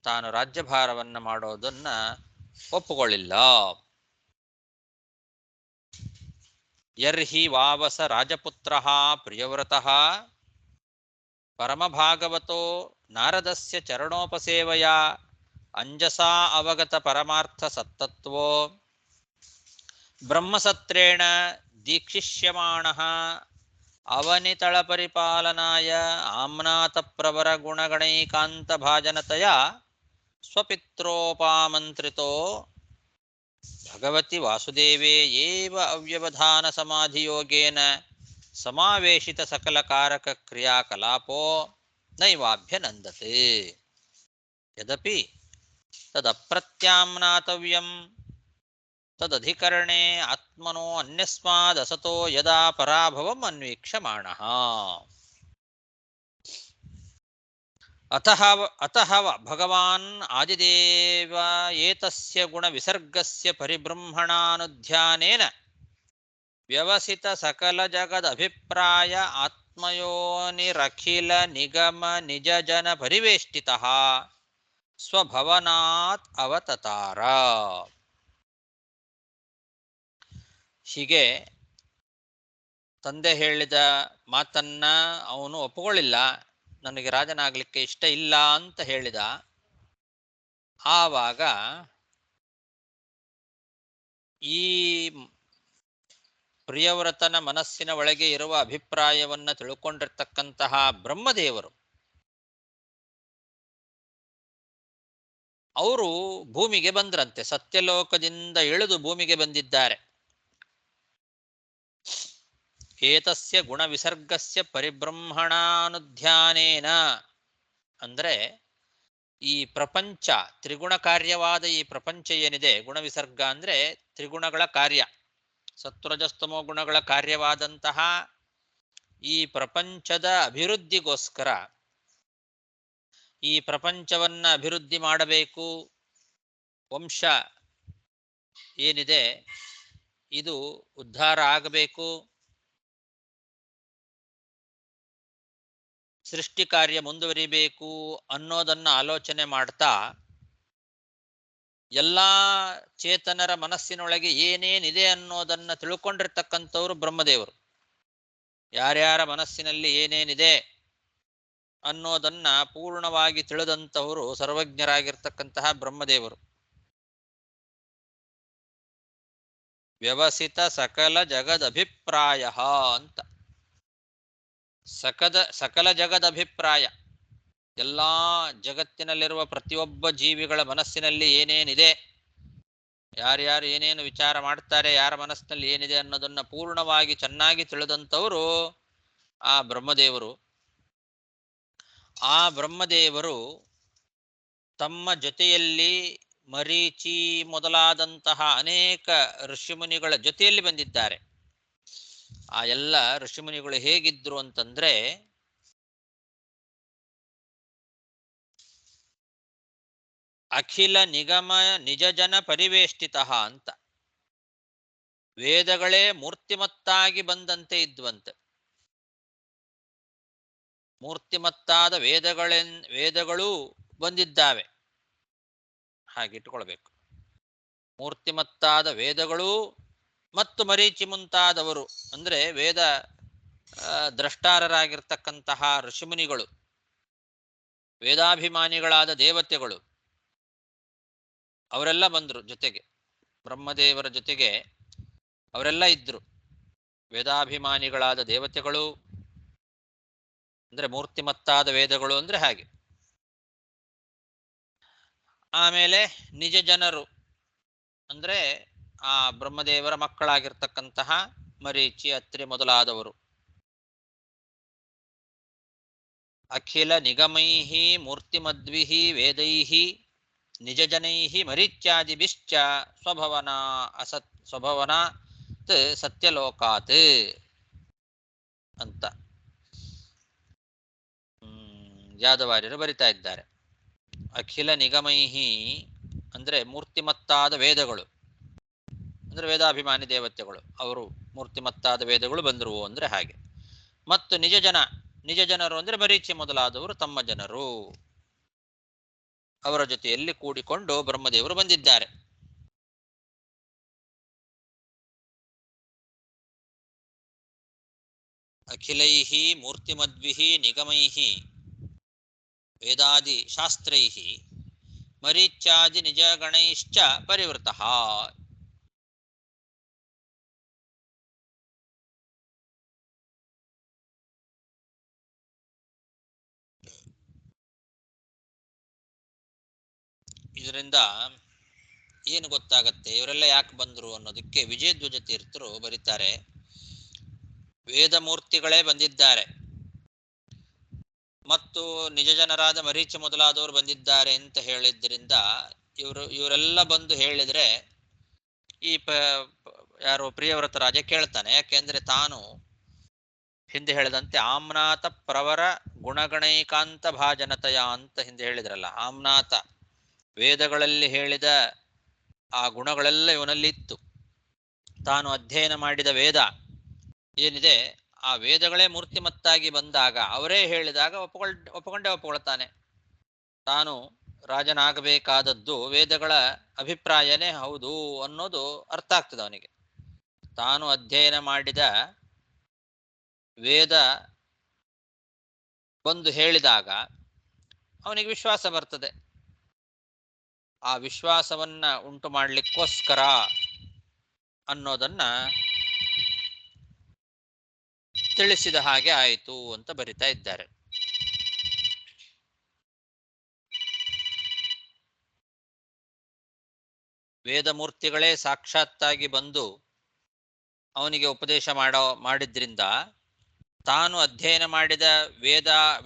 ತಾನು ರಾಜ್ಯಭಾರವನ್ನು ಮಾಡೋದನ್ನ ಒಪ್ಪುಕೊಳ್ಳಿಲ್ಲ. ಯರ್ಹಿ ವಾವಸ ರಾಜಪುತ್ರ ಪ್ರಿಯವ್ರತಃ ಪರಮಭಾಗವತೋ ನಾರದಸ್ಯ ಚರಣೋಪಸೇವಯ ಅಂಜಸಾ ಅವಗತ ಪರಮಾರ್ಥ ಸತ್ತತ್ವೋ ಬ್ರಹ್ಮಸತ್ರೇಣ ದೀಕ್ಷಿಷ್ಯಮಾಣಃ ಅವನಿತಳ ಪರಿಪಾಲನಾಯ ಆಮ್ನಾತ ಪ್ರವರ ಗುಣಗಣೈಕಾಂತ ಭಾಜನತೆಯ ಸ್ವಪಿತ್ರೋಪಾಮಂತ್ರಿತೋ ಭಗವತಿ ವಾಸುದೇವೇ ಏವ ಅವ್ಯವಧಾನ ಸಮಾಧಿಯೋಗೇನ ಸಮಾವೇಶಿತ ಸಕಲ ಕಾರಕ ಕ್ರಿಯಾಕಲಾಪೋ ನೈವಾಭ್ಯನಂದತೆ. ಯದಪಿ ತದಪ್ರತ್ಯಾಮ್ನಾತವ್ಯಂ ತದಧಿಕರಣೆ ಆತ್ಮನೋ ಅನ್ಯಸ್ಮಾದಸತೋ ಯದಾ ಪರಾಭವಂ ಅನ್ವೀಕ್ಷಮಾಣಃ. ಅತಃ ಭಗವಾನ್ ಆದಿದೇವ ಏತಸ್ಯ ಗುಣ ವಿಸರ್ಗಸ್ಯ ಪರಿಬ್ರಹ್ಮಣಾನುಧ್ಯಾನೇನ ವ್ಯವಸಿತ ಸಕಲ ಜಗದ್ ಅಭಿಪ್ರಾಯ ಆತ್ಮಯೋನಿರಖಿಲ ನಿಗಮ ನಿಜ ಜನ ಪರಿವೇಷ್ಟಿತಃ ಸ್ವಭವನಾತ್ ಅವತತಾರ. ಹೀಗೆ ತಂದೆ ಹೇಳಿದ ಮಾತನ್ನ ಅವನು ಒಪ್ಪಿಕೊಳ್ಳಿಲ್ಲ. ನನಗೆ ರಾಜನಾಗಲಿಕ್ಕೆ ಇಷ್ಟ ಇಲ್ಲ ಅಂತ ಹೇಳಿದ. ಆವಾಗ ಈ ಪ್ರಿಯವ್ರತನ ಮನಸ್ಸಿನ ಒಳಗೆ ಇರುವ ಅಭಿಪ್ರಾಯವನ್ನ ತಿಳ್ಕೊಂಡಿರ್ತಕ್ಕಂತಹ ಬ್ರಹ್ಮದೇವರು ಅವರು ಭೂಮಿಗೆ ಬಂದ್ರಂತೆ. ಸತ್ಯಲೋಕದಿಂದ ಇಳಿದು ಭೂಮಿಗೆ ಬಂದಿದ್ದಾರೆ. ಏತಸ್ಯ ಗುಣ ವಿಸರ್ಗಸ್ಯ ಪರಿಬ್ರಹ್ಮಣಾನುಧ್ಯಾನೇನ ಅಂದ್ರೆ ಈ ಪ್ರಪಂಚ ತ್ರಿಗುಣ ಕಾರ್ಯವಾದ ಈ ಪ್ರಪಂಚ ಏನಿದೆ, ಗುಣವಿಸರ್ಗ ಅಂದ್ರೆ ತ್ರಿಗುಣಗಳ ಕಾರ್ಯ, ಸತ್ವರಜಸ್ತಮೋ ಗುಣಗಳ ಕಾರ್ಯವಾದಂತಹ ಈ ಪ್ರಪಂಚದ ಅಭಿವೃದ್ಧಿಗೋಸ್ಕರ, ಈ ಪ್ರಪಂಚವನ್ನ ಅಭಿವೃದ್ಧಿ ಮಾಡಬೇಕು, ವಂಶ ಏನಿದೆ ಇದು ಉದ್ಧಾರ ಆಗಬೇಕು, ಸೃಷ್ಟಿ ಕಾರ್ಯ ಮುಂದುವರಿಬೇಕು ಅನ್ನೋದನ್ನ ಆಲೋಚನೆ ಮಾಡ್ತಾ ಎಲ್ಲಾ ಚೇತನರ ಮನಸ್ಸಿನೊಳಗೆ ಏನೇನಿದೆ ಅನ್ನೋದನ್ನ ತಿಳ್ಕೊಂಡಿರ್ತಕ್ಕಂಥವ್ರು ಬ್ರಹ್ಮದೇವರು. ಯಾರ್ಯಾರ ಮನಸ್ಸಿನಲ್ಲಿ ಏನೇನಿದೆ ಅನ್ನೋದನ್ನ ಪೂರ್ಣವಾಗಿ ತಿಳಿದಂಥವರು ಸರ್ವಜ್ಞರಾಗಿರ್ತಕ್ಕಂತಹ ಬ್ರಹ್ಮದೇವರು. ವ್ಯವಸಿತ ಸಕಲ ಜಗದಭಿಪ್ರಾಯ ಅಂತ, ಸಕಲ ಜಗದಭಿಪ್ರಾಯ, ಎಲ್ಲಾ ಜಗತ್ತಿನಲ್ಲಿರುವ ಪ್ರತಿಯೊಬ್ಬ ಜೀವಿಗಳ ಮನಸ್ಸಿನಲ್ಲಿ ಏನೇನಿದೆ, ಯಾರ್ಯಾರು ಏನೇನು ವಿಚಾರ ಮಾಡ್ತಾರೆ, ಯಾರ ಮನಸ್ಸಿನಲ್ಲಿ ಏನಿದೆ ಅನ್ನೋದನ್ನ ಪೂರ್ಣವಾಗಿ ಚೆನ್ನಾಗಿ ತಿಳಿದಂಥವರು ಆ ಬ್ರಹ್ಮದೇವರು. ಆ ಬ್ರಹ್ಮದೇವರು ತಮ್ಮ ಜೊತೆಯಲ್ಲಿ ಮರೀಚಿ ಮೊದಲಾದಂತಹ ಅನೇಕ ಋಷಿಮುನಿಗಳ ಜೊತೆಯಲ್ಲಿ ಬಂದಿದ್ದಾರೆ. ಆ ಎಲ್ಲ ಋಷಿಮುನಿಗಳು ಹೇಗಿದ್ರು ಅಂತಂದ್ರೆ ಅಖಿಲ ನಿಗಮ ನಿಜ ಜನ ಪರಿವೇಷ್ಟಿತ ಅಂತ, ವೇದಗಳೇ ಮೂರ್ತಿಮತ್ತಾಗಿ ಬಂದಂತೆ ಇದ್ವಂತೆ. ಮೂರ್ತಿಮತ್ತಾದ ವೇದಗಳು ಬಂದಿದ್ದಾವೆ, ಹಾಗಿಟ್ಟುಕೊಳ್ಬೇಕು. ಮೂರ್ತಿಮತ್ತಾದ ವೇದಗಳು ಮತ್ತು ಮರೀಚಿ ಮುಂತಾದವರು ಅಂದ್ರೆ ವೇದ ದ್ರಷ್ಟಾರರಾಗಿರ್ತಕ್ಕಂತಹ ಋಷಿಮುನಿಗಳು ವೇದಾಭಿಮಾನಿಗಳಾದ ದೇವತೆಗಳು ಅವರೆಲ್ಲ ಬಂದರು ಜೊತೆಗೆ, ಬ್ರಹ್ಮದೇವರ ಜೊತೆಗೆ ಅವರೆಲ್ಲ ಇದ್ರು. ವೇದಾಭಿಮಾನಿಗಳಾದ ದೇವತೆಗಳು ಅಂದ್ರೆ ಮೂರ್ತಿಮತ್ತಾದ ವೇದಗಳು ಅಂದ್ರೆ ಹಾಗೆ. ಆಮೇಲೆ ನಿಜ ಜನರು ಅಂದ್ರೆ ಆ ಬ್ರಹ್ಮದೇವರ ಮಕ್ಕಳಾಗಿರ್ತಕ್ಕಂತಹ ಮರೀಚಿ, ಅತ್ರಿ ಮೊದಲಾದವರು. ಅಖಿಲ ನಿಗಮೈಹಿ ಮೂರ್ತಿಮದ್ವಿಹಿ ವೇದೈಹಿ ನಿಜ ಜನೈಹಿ ಮರೀಚ್ಯಾದಿಭಿಶ್ಚ ಸ್ವಭವನಾ ಸ್ವಭವನಾತ್ ಸತ್ಯಲೋಕಾತ್ ಅಂತ ಯಾದವಾರ್ಯರು ಬರಿತಾ ಇದ್ದಾರೆ. ಅಖಿಲ ನಿಗಮೈಹಿ ಅಂದ್ರೆ ಮೂರ್ತಿಮತ್ತಾದ ವೇದಗಳು ಅಂದ್ರೆ ವೇದಾಭಿಮಾನಿ ದೇವತೆಗಳು, ಅವರು ಮೂರ್ತಿಮತ್ತಾದ ವೇದಗಳು ಬಂದರು ಅಂದ್ರೆ ಹಾಗೆ. ಮತ್ತು ನಿಜ ಜನರು ಅಂದ್ರೆ ಮರೀಚಿ ಮೊದಲಾದವರು ತಮ್ಮ ಜನರು, ಅವರ ಜೊತೆಯಲ್ಲಿ ಕೂಡಿಕೊಂಡು ಬ್ರಹ್ಮದೇವರು ಬಂದಿದ್ದಾರೆ. ಅಖಿಲೈಹಿ ಮೂರ್ತಿಮದ್ವಿಹಿ ನಿಗಮೈಹಿ ವೇದಾದಿ ಶಾಸ್ತ್ರೈಹಿ ಮರೀಚ್ಯಾದಿ ನಿಜಗಣೈಶ್ಚ ಪರಿವೃತಃ. ಇದರಿಂದ ಏನು ಗೊತ್ತಾಗತ್ತೆ, ಇವರೆಲ್ಲ ಯಾಕೆ ಬಂದರು ಅನ್ನೋದಕ್ಕೆ ವಿಜಯಧ್ವಜ ತೀರ್ಥರು ಬರೀತಾರೆ. ವೇದಮೂರ್ತಿಗಳೇ ಬಂದಿದ್ದಾರೆ ಮತ್ತು ನಿಜ ಜನರಾದ ಮರೀಚಿ ಮೊದಲಾದವರು ಬಂದಿದ್ದಾರೆ ಅಂತ ಹೇಳಿದ್ರಿಂದ ಇವರೆಲ್ಲ ಬಂದು ಹೇಳಿದ್ರೆ ಈ ಯಾರು ಪ್ರಿಯವ್ರತ ರಾಜ ಕೇಳ್ತಾನೆ. ಯಾಕೆಂದ್ರೆ ತಾನು ಹಿಂದೆ ಹೇಳಿದಂತೆ ಆಮ್ನಾಥ ಪ್ರವರ ಗುಣಗಣೈಕಾಂತ ಭಾಜನತಯ ಅಂತ ಹಿಂದೆ ಹೇಳಿದ್ರಲ್ಲ. ಆಮ್ನಾಥ ವೇದಗಳಲ್ಲಿ ಹೇಳಿದ ಆ ಗುಣಗಳೆಲ್ಲ ಇವನಲ್ಲಿ ಇತ್ತು. ತಾನು ಅಧ್ಯಯನ ಮಾಡಿದ ವೇದ ಏನಿದೆ ಆ ವೇದಗಳೇ ಮೂರ್ತಿಮತ್ತಾಗಿ ಬಂದಾಗ, ಅವರೇ ಹೇಳಿದಾಗ ಒಪ್ಪಿಕೊಳ್ತಾನೆ. ತಾನು ರಾಜನಾಗಬೇಕಾದದ್ದು ವೇದಗಳ ಅಭಿಪ್ರಾಯನೇ ಹೌದು ಅನ್ನೋದು ಅರ್ಥ ಆಗ್ತದೆ ಅವನಿಗೆ. ತಾನು ಅಧ್ಯಯನ ಮಾಡಿದ ವೇದ ಬಂದು ಹೇಳಿದಾಗ ಅವನಿಗೆ ವಿಶ್ವಾಸ ಬರ್ತದೆ. ಆ ವಿಶ್ವಾಸವನ್ನ ಉಂಟು ಮಾಡಲಿಕ್ಕೋಸ್ಕರ ಅನ್ನೋದನ್ನ ತಿಳಿಸಿದ ಹಾಗೆ ಆಯಿತು ಅಂತ ಬರಿತಾ ಇದ್ದಾರೆ. ವೇದಮೂರ್ತಿಗಳೇ ಸಾಕ್ಷಾತ್ತಾಗಿ ಬಂದು ಅವನಿಗೆ ಉಪದೇಶ ಮಾಡಿದ್ರಿಂದ ತಾನು ಅಧ್ಯಯನ ಮಾಡಿದ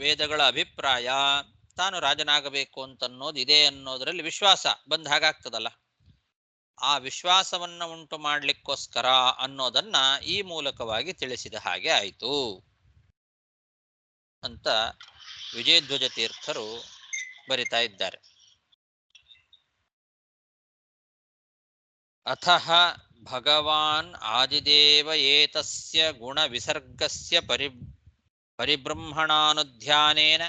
ವೇದಗಳ ಅಭಿಪ್ರಾಯ ತಾನು ರಾಜನಾಗಬೇಕು ಅಂತನ್ನೋದು ಇದೆ ಅನ್ನೋದರಲ್ಲಿ ವಿಶ್ವಾಸ ಬಂದ ಹಾಗಾಗ್ತದಲ್ಲ. ಆ ವಿಶ್ವಾಸವನ್ನ ಉಂಟು ಮಾಡಲಿಕ್ಕೋಸ್ಕರ ಅನ್ನೋದನ್ನ ಈ ಮೂಲಕವಾಗಿ ತಿಳಿಸಿದ ಹಾಗೆ ಆಯಿತು ಅಂತ ವಿಜಯಧ್ವಜ ತೀರ್ಥರು ಬರಿತಾ ಇದ್ದಾರೆ. ಅಥಃ ಭಗವಾನ್ ಆದಿದೇವ ಏತಸ್ಯ ಗುಣ ವಿಸರ್ಗಸ್ಯ ಪರಿಬ್ರಹ್ಮಣಾನುಧ್ಯಾನೇನ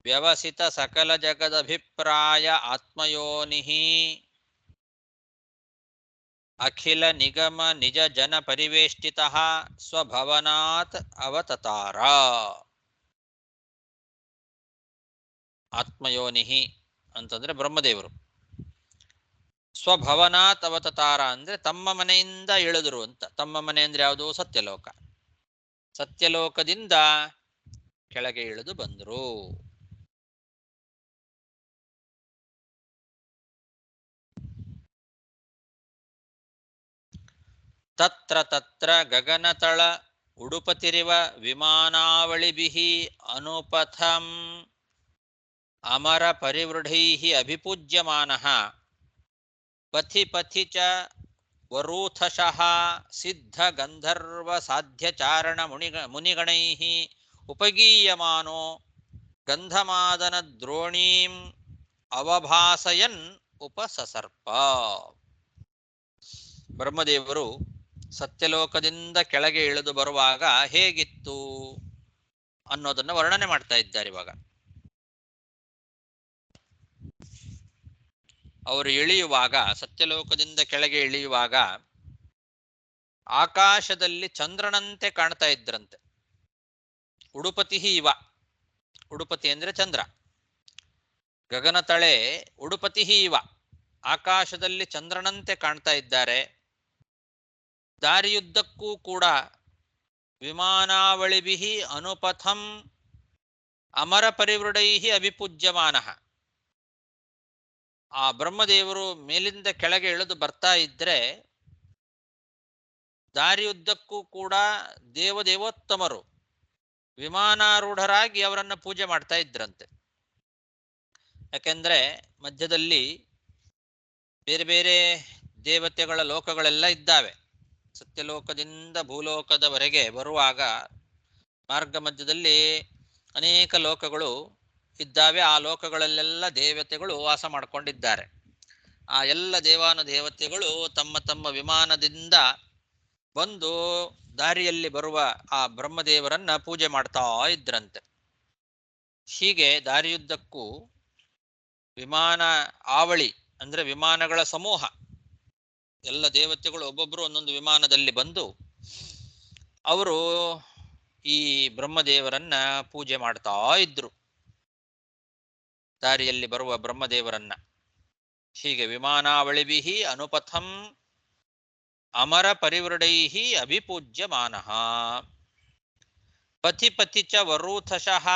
ವ್ಯವಸಿತ ಸಕಲ ಜಗದಭಿಪ್ರಾಯ ಆತ್ಮಯೋನಿಃ ಅಖಿಲ ನಿಗಮ ನಿಜ ಜನ ಪರಿವೇಷ್ಟಿತಃ ಸ್ವಭವನಾತ್ ಅವತತಾರ. ಆತ್ಮಯೋನಿಃ ಅಂತಂದ್ರೆ ಬ್ರಹ್ಮದೇವರು, ಸ್ವಭವನಾತ್ ಅವತತಾರ ಅಂದ್ರೆ ತಮ್ಮ ಮನೆಯಿಂದ ಇಳಿದ್ರು ಅಂತ. ತಮ್ಮ ಮನೆ ಅಂದ್ರೆ ಯಾವುದು? ಸತ್ಯಲೋಕ. ಸತ್ಯಲೋಕದಿಂದ ಕೆಳಗೆ ಇಳಿದು ಬಂದರು. ತತ್ರ ತತ್ರ ಗಗನತಳ ಉಡುಪತಿರಿವ ವಿಮಾನಾವಳಿಭಿಃ ಅನುಪಥಂ ಅಮರ ಪರಿವೃಢೈಃ ಅಭಿಪೂಜ್ಯಮಾನಃ ಪಥಿ ಪಥಿ ಚ ವರೂಥಶಃ ಸಿದ್ಧ ಗಂಧರ್ವ ಸಾಧ್ಯ ಚಾರಣ ಮುನಿಗಣೈಃ ಉಪಗೀಯಮಾನೋ ಗಂಧಮಾದನ ದ್ರೋಣೀಂ ಅವಭಾಸಯನ್ ಉಪಸಸರ್ಪ. ಬ್ರಹ್ಮದೇವರು ಸತ್ಯಲೋಕದಿಂದ ಕೆಳಗೆ ಇಳಿದು ಬರುವಾಗ ಹೇಗಿತ್ತು ಅನ್ನೋದನ್ನ ವರ್ಣನೆ ಮಾಡ್ತಾ ಇದ್ದಾರೆ. ಇವಾಗ ಅವರು ಇಳಿಯುವಾಗ, ಸತ್ಯಲೋಕದಿಂದ ಕೆಳಗೆ ಇಳಿಯುವಾಗ ಆಕಾಶದಲ್ಲಿ ಚಂದ್ರನಂತೆ ಕಾಣ್ತಾ ಇದ್ರಂತೆ. ಉಡುಪತಿ ಇವ, ಉಡುಪತಿ ಅಂದ್ರೆ ಚಂದ್ರ. ಗಗನತಳೆ ಉಡುಪತಿ ಇವ, ಆಕಾಶದಲ್ಲಿ ಚಂದ್ರನಂತೆ ಕಾಣ್ತಾ ಇದ್ದಾರೆ. ದಾರಿಯುದ್ದಕ್ಕೂ ಕೂಡ ವಿಮಾನಾವಳಿಭಿ ಅನುಪಥಂ ಅಮರ ಪರಿವೃಡೈ ಅಭಿಪೂಜ್ಯಮಾನ. ಆ ಬ್ರಹ್ಮದೇವರು ಮೇಲಿಂದ ಕೆಳಗೆ ಇಳಿದು ಬರ್ತಾ ಇದ್ರೆ ದಾರಿಯುದ್ದಕ್ಕೂ ಕೂಡ ದೇವದೇವೋತ್ತಮರು ವಿಮಾನಾರೂಢರಾಗಿ ಅವರನ್ನ ಪೂಜೆ ಮಾಡ್ತಾ ಇದ್ರಂತೆ. ಯಾಕೆಂದ್ರೆ ಮಧ್ಯದಲ್ಲಿ ಬೇರೆ ಬೇರೆ ದೇವತೆಗಳ ಲೋಕಗಳೆಲ್ಲ ಇದ್ದಾವೆ. ಸತ್ಯಲೋಕದಿಂದ ಭೂಲೋಕದವರೆಗೆ ಬರುವಾಗ ಮಾರ್ಗ ಮಧ್ಯದಲ್ಲಿ ಅನೇಕ ಲೋಕಗಳು ಇದ್ದಾವೆ. ಆ ಲೋಕಗಳಲ್ಲೆಲ್ಲ ದೇವತೆಗಳು ವಾಸ ಮಾಡಿಕೊಂಡಿದ್ದಾರೆ. ಆ ಎಲ್ಲ ದೇವಾನುದೇವತೆಗಳು ತಮ್ಮ ತಮ್ಮ ವಿಮಾನದಿಂದ ಬಂದು ದಾರಿಯಲ್ಲಿ ಬರುವ ಆ ಬ್ರಹ್ಮದೇವರನ್ನ ಪೂಜೆ ಮಾಡ್ತಾ ಇದ್ರಂತೆ. ಹೀಗೆ ದಾರಿಯುದ್ದಕ್ಕೂ ವಿಮಾನ ಆವಳಿ ಅಂದ್ರೆ ವಿಮಾನಗಳ ಸಮೂಹ, ಎಲ್ಲ ದೇವತೆಗಳು ಒಬ್ಬೊಬ್ರು ಒಂದೊಂದು ವಿಮಾನದಲ್ಲಿ ಬಂದು ಅವರು ಈ ಬ್ರಹ್ಮದೇವರನ್ನ ಪೂಜೆ ಮಾಡ್ತಾ ಇದ್ರು, ದಾರಿಯಲ್ಲಿ ಬರುವ ಬ್ರಹ್ಮದೇವರನ್ನ. ಹೀಗೆ ವಿಮಾನಾವಳಿಭಿ ಅನುಪಥಂ ಅಮರ ಪರಿವೃಡೈ ಅಭಿಪೂಜ್ಯಮಾನಃ. ಪಥಿ ಪಥಿ ಚ ವರೂಥಶಃ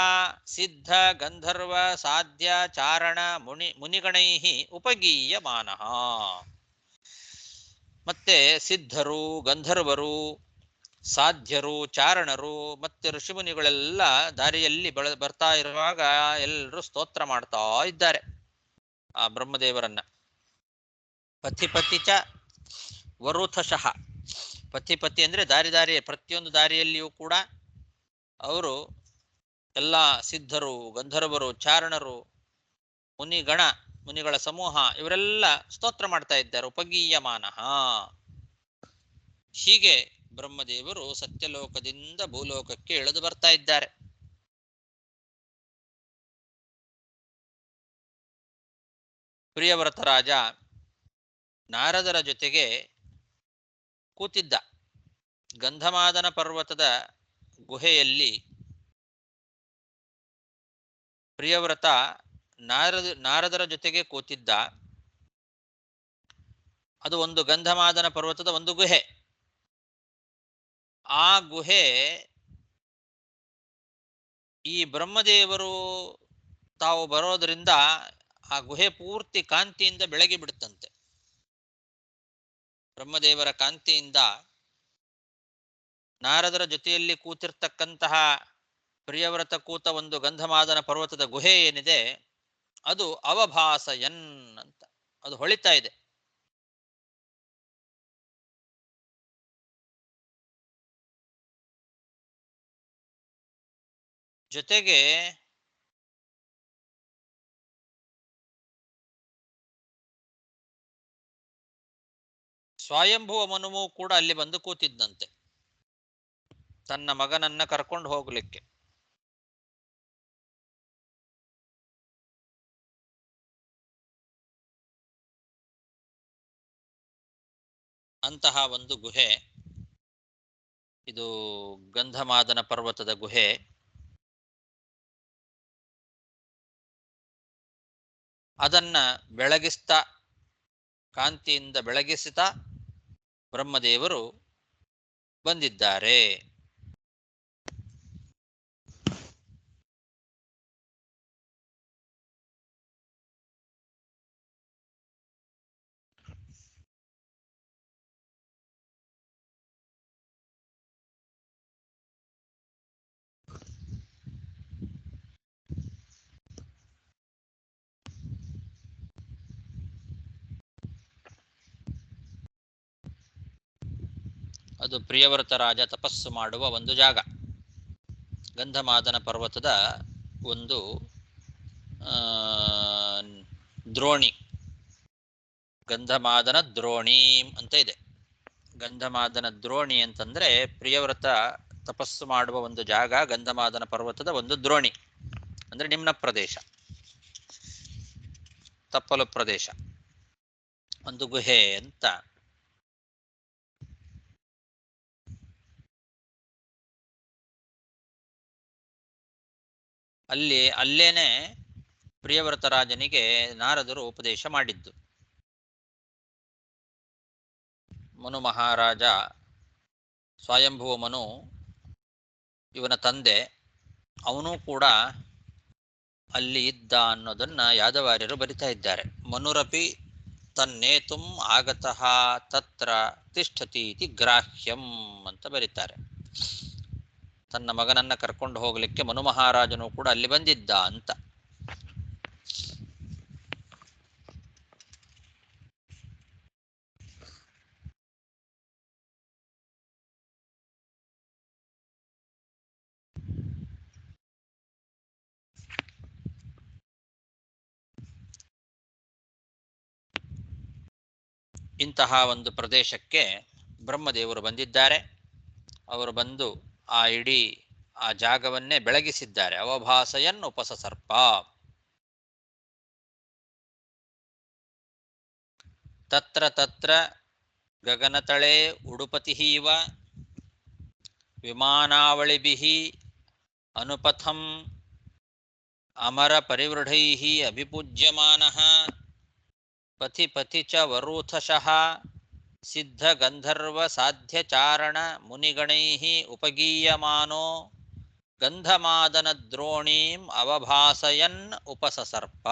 ಸಿದ್ಧ ಗಂಧರ್ವ ಸಾಧ್ಯ ಚಾರಣ ಮುನಿಗಣೈ ಉಪಗೀಯಮಾನಃ. ಮತ್ತೆ ಸಿದ್ಧರು, ಗಂಧರ್ವರು, ಸಾಧ್ಯರು, ಚಾರಣರು ಮತ್ತೆ ಋಷಿಮುನಿಗಳೆಲ್ಲ ದಾರಿಯಲ್ಲಿ ಬರ್ತಾ ಇರುವಾಗ ಎಲ್ಲರೂ ಸ್ತೋತ್ರ ಮಾಡ್ತಾ ಇದ್ದಾರೆ ಆ ಬ್ರಹ್ಮದೇವರನ್ನ. ಪಥಿ ಪಥಿ ಚ ವರೂಥಶಃ. ಪಥಿ ಪಥಿ ಅಂದ್ರೆ ದಾರಿ ಪ್ರತಿಯೊಂದು ದಾರಿಯಲ್ಲಿಯೂ ಕೂಡ ಅವರು ಎಲ್ಲ ಸಿದ್ಧರು, ಗಂಧರ್ವರು, ಚಾರಣರು, ಮುನಿಗಳ ಸಮೂಹ ಇವರೆಲ್ಲ ಸ್ತೋತ್ರ ಮಾಡ್ತಾ ಇದ್ದಾರೆ. ಉಪಗೀಯಮಾನಃ. ಹೀಗೆ ಬ್ರಹ್ಮದೇವರು ಸತ್ಯಲೋಕದಿಂದ ಭೂಲೋಕಕ್ಕೆ ಇಳಿದು ಬರ್ತಾ ಇದ್ದಾರೆ. ಪ್ರಿಯವ್ರತ ರಾಜ ನಾರದರ ಜೊತೆಗೆ ಕೂತಿದ್ದ. ಗಂಧಮಾದನ ಪರ್ವತದ ಗುಹೆಯಲ್ಲಿ ಪ್ರಿಯವ್ರತ ನಾರದರ ಜೊತೆಗೆ ಕೂತಿದ್ದ. ಅದು ಒಂದು ಗಂಧಮಾದನ ಪರ್ವತದ ಒಂದು ಗುಹೆ. ಆ ಗುಹೆ ಈ ಬ್ರಹ್ಮದೇವರು ತಾವು ಬರೋದ್ರಿಂದ ಆ ಗುಹೆ ಪೂರ್ತಿ ಕಾಂತಿಯಿಂದ ಬೆಳಗಿ ಬಿಡುತ್ತಂತೆ. ಬ್ರಹ್ಮದೇವರ ಕಾಂತಿಯಿಂದ ನಾರದರ ಜೊತೆಯಲ್ಲಿ ಕೂತಿರ್ತಕ್ಕಂತಹ ಪ್ರಿಯವ್ರತ ಕೂತ ಒಂದು ಗಂಧಮಾದನ ಪರ್ವತದ ಗುಹೆ ಏನಿದೆ ಅದು ಅವಭಾಸಯನ್ ಅಂತ ಅದು ಹೊಳಿತಾ ಇದೆ. ಜೊತೆಗೆ ಸ್ವಯಂಭುವ ಮನುವು ಕೂಡ ಅಲ್ಲಿ ಬಂದು ಕೂತಿದ್ದಂತೆ ತನ್ನ ಮಗನನ್ನ ಕರ್ಕೊಂಡು ಹೋಗ್ಲಿಕ್ಕೆ. ಅಂತಹ ಒಂದು ಗುಹೆ ಇದು ಗಂಧಮಾದನ ಪರ್ವತದ ಗುಹೆ. ಅದನ್ನ ಬೆಳಗಿಸ್ತಾ, ಕಾಂತಿಯಿಂದ ಬೆಳಗಿಸುತ್ತಾ ಬ್ರಹ್ಮದೇವರು ಬಂದಿದ್ದಾರೆ. ಅದು ಪ್ರಿಯವ್ರತ ರಾಜ ತಪಸ್ಸು ಮಾಡುವ ಒಂದು ಜಾಗ. ಗಂಧಮಾದನ ಪರ್ವತದ ಒಂದು ದ್ರೋಣಿ, ಗಂಧಮಾದನ ದ್ರೋಣಿ ಅಂತ ಇದೆ. ಗಂಧಮಾದನ ದ್ರೋಣಿ ಅಂತಂದ್ರೆ ಪ್ರಿಯವ್ರತ ತಪಸ್ಸು ಮಾಡುವ ಒಂದು ಜಾಗ. ಗಂಧಮಾದನ ಪರ್ವತದ ಒಂದು ದ್ರೋಣಿ ಅಂದ್ರೆ ನಿಮ್ನ ಪ್ರದೇಶ, ತಪ್ಪಲು ಪ್ರದೇಶ, ಒಂದು ಗುಹೆ ಅಂತ. ಅಲ್ಲೇನೆ ಪ್ರಿಯವ್ರತ ರಾಜನಿಗೆ ನಾರದರು ಉಪದೇಶ ಮಾಡಿದ್ದು. ಮನು ಮಹಾರಾಜ ಸ್ವಯಂಭುವ ಮನು ಇವನ ತಂದೆ, ಅವನು ಕೂಡ ಅಲ್ಲಿ ಇದ್ದ ಅನ್ನೋದನ್ನ ಯಾದವಾರ್ಯರು ಬರಿತಾ ಇದ್ದಾರೆ. ಮನುರಪಿ ತನ್ನೇತುಂ ಆಗತಃ ತತ್ರ ತಿಷ್ಠತಿ ಇತಿ ಗ್ರಾಹ್ಯಂ ಅಂತ ಬರೀತಾರೆ. ತನ್ನ ಮಗನನ್ನ ಕರ್ಕೊಂಡು ಹೋಗ್ಲಿಕ್ಕೆ ಮನು ಮಹಾರಾಜನು ಕೂಡ ಅಲ್ಲಿ ಬಂದಿದ್ದ ಅಂತ. ಇಂತಹ ಒಂದು ಪ್ರದೇಶಕ್ಕೆ ಬ್ರಹ್ಮದೇವರು ಬಂದಿದ್ದಾರೆ. ಅವರು ಬಂದು ಆ ಇಡೀ ಆ ಜಾಗವನ್ನೇ ಬೆಳಗಿಸಿದ್ದಾರೆ. ಅವಭಾಸಯನ್ ಉಪಸಸರ್ಪ. ತತ್ರ ತತ್ರ ಗಗನತಳೆ ಉಡುಪತಿಃ ಇವ ವಿಮಾನಾವಳಿಭಿಃ ಅನುಪಥಂ ಅಮರ ಪರಿವೃಢೈಃ ಅಭಿಪೂಜ್ಯಮಾನಃ ಪಥಿ ಪಥಿ ಚ ವರೂಥಶಃ ಸಿದ್ಧ ಗಂಧರ್ವ ಸಾಧ್ಯ ಚಾರಣ ಮುನಿಗಣೈಃ ಉಪಗೀಯಮಾನೋ ಗಂಧಮಾದನ ದ್ರೋಣೀಂ ಅವಭಾಸಯನ್ ಉಪಸಸರ್ಪ.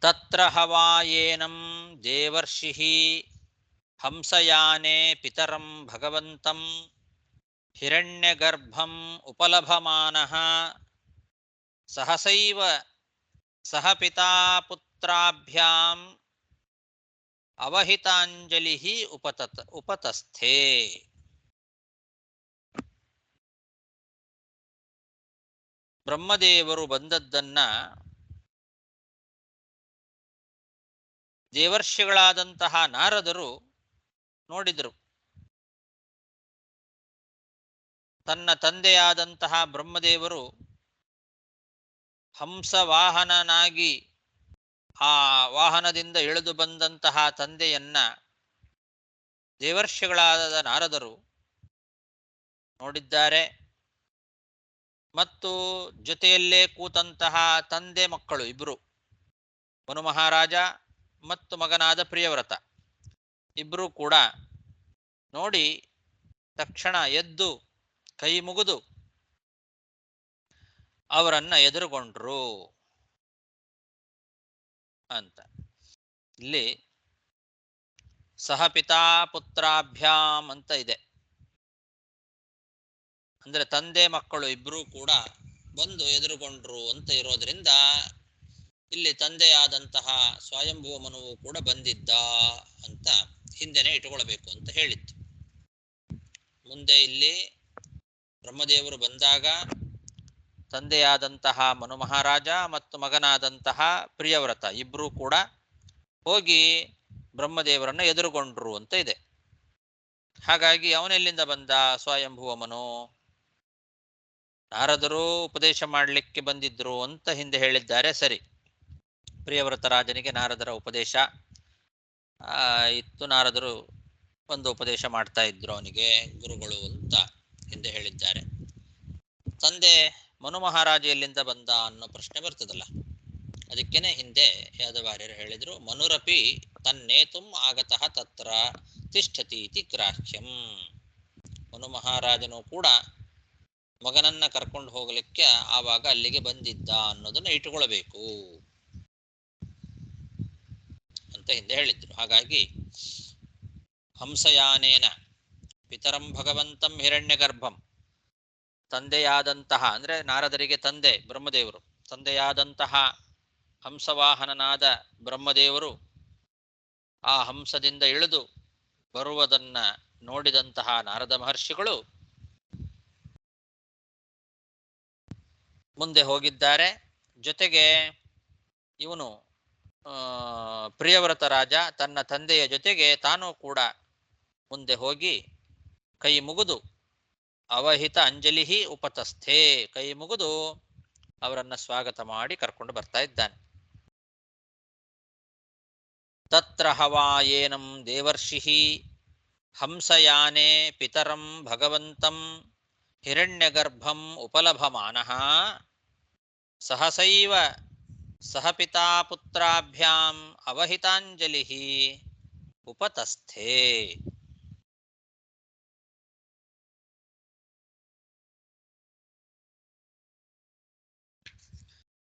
ತತ್ರ ಹವಾಯೇನಂ ದೇವರ್ಷಿಃ ಹಂಸಯಾನೆ ಪಿತರಂ ಭಗವಂತಂ ಹಿರಣ್ಯಗರ್ಭಂ ಉಪಲಭಮಾನಃ ಸಹಸೈವ ಸಹ ಪಿತಾ ಪುತ್ರಾಭ್ಯಾಂ ಅವಹಿತಾಂಜಲಿಃ ಉಪತಸ್ಥೆ. ಬ್ರಹ್ಮದೇವರು ಬಂದದ್ದನ್ನ ದೇವರ್ಷಿಗಳಾದಂತಹ ನಾರದರು ನೋಡಿದರು. ತನ್ನ ತಂದೆಯಾದಂತಹ ಬ್ರಹ್ಮದೇವರು ಹಂಸವಾಹನನಾಗಿ ಆ ವಾಹನದಿಂದ ಇಳಿದು ಬಂದಂತಹ ತಂದೆಯನ್ನ ದೇವರ್ಷಿಗಳಾದ ನಾರದರು ನೋಡಿದ್ದಾರೆ. ಮತ್ತು ಜೊತೆಯಲ್ಲೇ ಕೂತಂತಹ ತಂದೆ ಮಕ್ಕಳು ಇಬ್ಬರು, ಮನು ಮಹಾರಾಜ ಮತ್ತು ಮಗನಾದ ಪ್ರಿಯವ್ರತ ಇಬ್ಬರೂ ಕೂಡ ನೋಡಿ ತಕ್ಷಣ ಎದ್ದು ಕೈ ಮುಗಿದು ಅವರನ್ನ ಎದುರುಗೊಂಡ್ರು ಅಂತ. ಇಲ್ಲಿ ಸಹಪಿತಾ ಪುತ್ರಾಭ್ಯಾಂ ಅಂತ ಇದೆ. ಅಂದ್ರೆ ತಂದೆ ಮಕ್ಕಳು ಇಬ್ಬರೂ ಕೂಡ ಬಂದು ಎದುರುಗೊಂಡ್ರು ಅಂತ ಇರೋದ್ರಿಂದ ಇಲ್ಲಿ ತಂದೆಯಾದಂತಹ ಸ್ವಯಂಭುವ ಮನುವು ಕೂಡ ಬಂದಿದ್ದ ಅಂತ ಹಿಂದೆನೆ ಇಟ್ಟುಕೊಳ್ಬೇಕು ಅಂತ ಹೇಳಿತ್ತು. ಮುಂದೆ ಇಲ್ಲಿ ಬ್ರಹ್ಮದೇವರು ಬಂದಾಗ ತಂದೆಯಾದಂತಹ ಮನು ಮಹಾರಾಜ ಮತ್ತು ಮಗನಾದಂತಹ ಪ್ರಿಯವ್ರತ ಇಬ್ಬರೂ ಕೂಡ ಹೋಗಿ ಬ್ರಹ್ಮದೇವರನ್ನು ಎದುರುಗೊಂಡ್ರು ಅಂತ ಇದೆ. ಹಾಗಾಗಿ ಅವನೆಲ್ಲಿಂದ ಬಂದ? ಸ್ವಯಂಭುವ ಮನು. ನಾರದರು ಉಪದೇಶ ಮಾಡಲಿಕ್ಕೆ ಬಂದಿದ್ರು ಅಂತ ಹಿಂದೆ ಹೇಳಿದ್ದಾರೆ. ಸರಿ, ಪ್ರಿಯವ್ರತ ರಾಜನಿಗೆ ನಾರದರ ಉಪದೇಶ ಇತ್ತು. ನಾರದರು ಒಂದು ಉಪದೇಶ ಮಾಡ್ತಾ ಇದ್ರು ಅವನಿಗೆ, ಗುರುಗಳು ಅಂತ ಹಿಂದೆ ಹೇಳಿದ್ದಾರೆ. ತಂದೆ ಮನು ಮಹಾರಾಜ ಎಲ್ಲಿಂದ ಬಂದ ಅನ್ನೋ ಪ್ರಶ್ನೆ ಬರ್ತದಲ್ಲ, ಅದಕ್ಕೇನೆ ಹಿಂದೆ ಯಾದವಾರ್ಯರು ಹೇಳಿದ್ರು, ಮನುರಪಿ ತನ್ನೇತುಂ ಆಗತಃ ತತ್ರ ತಿಷ್ಠತಿ ಇತಿ ಗ್ರಾಹ್ಯಂ. ಮನು ಮಹಾರಾಜನು ಕೂಡ ಮಗನನ್ನ ಕರ್ಕೊಂಡು ಹೋಗ್ಲಿಕ್ಕೆ ಆವಾಗ ಅಲ್ಲಿಗೆ ಬಂದಿದ್ದ ಅನ್ನೋದನ್ನ ಇಟ್ಟುಕೊಳ್ಬೇಕು ಅಂತ ಹಿಂದೆ ಹೇಳಿದ್ರು. ಹಾಗಾಗಿ ಹಂಸಯಾನೇನ ಪಿತರಂ ಭಗವಂತಂ ಹಿರಣ್ಯಗರ್ಭಂ, ತಂದೆಯಾದಂತಹ ಅಂದ್ರೆ ನಾರದರಿಗೆ ತಂದೆ ಬ್ರಹ್ಮದೇವರು, ತಂದೆಯಾದಂತಹ ಹಂಸವಾಹನನಾದ ಬ್ರಹ್ಮದೇವರು ಆ ಹಂಸದಿಂದ ಇಳಿದು ಬರುವುದನ್ನ ನೋಡಿದಂತಹ ನಾರದ ಮಹರ್ಷಿಗಳು ಮುಂದೆ ಹೋಗಿದ್ದಾರೆ. ಜೊತೆಗೆ ಇವನು ಪ್ರಿಯವ್ರತ ರಾಜ ತನ್ನ ತಂದೆಯ ಜೊತೆಗೆ ತಾನೂ ಕೂಡ ಮುಂದೆ ಹೋಗಿ ಕೈ ಮುಗಿದು ಅವಹಿತ ಅಂಜಲಿಹಿ ಉಪತಸ್ಥೆ, ಕೈ ಮುಗಿದು ಅವರನ್ನ ಸ್ವಾಗತ ಮಾಡಿ ಕರ್ಕೊಂಡು ಬರ್ತಾ ಇದ್ದಾನೆ. ತತ್ರ ಹವಾಯೇನಂ ದೇವರ್ಷಿಃ ಹಂಸಯಾನೆ ಪಿತರಂ ಭಗವಂತಂ ಹಿರಣ್ಯಗರ್ಭಂ ಉಪಲಭಮಾನಃ ಸಹಸೈವ ಸಹ ಪಿತಾ ಪುತ್ರಾಭ್ಯಾಂ ಅವಹಿತಾಂಜಲಿಃ ಉಪತಸ್ಥೆ.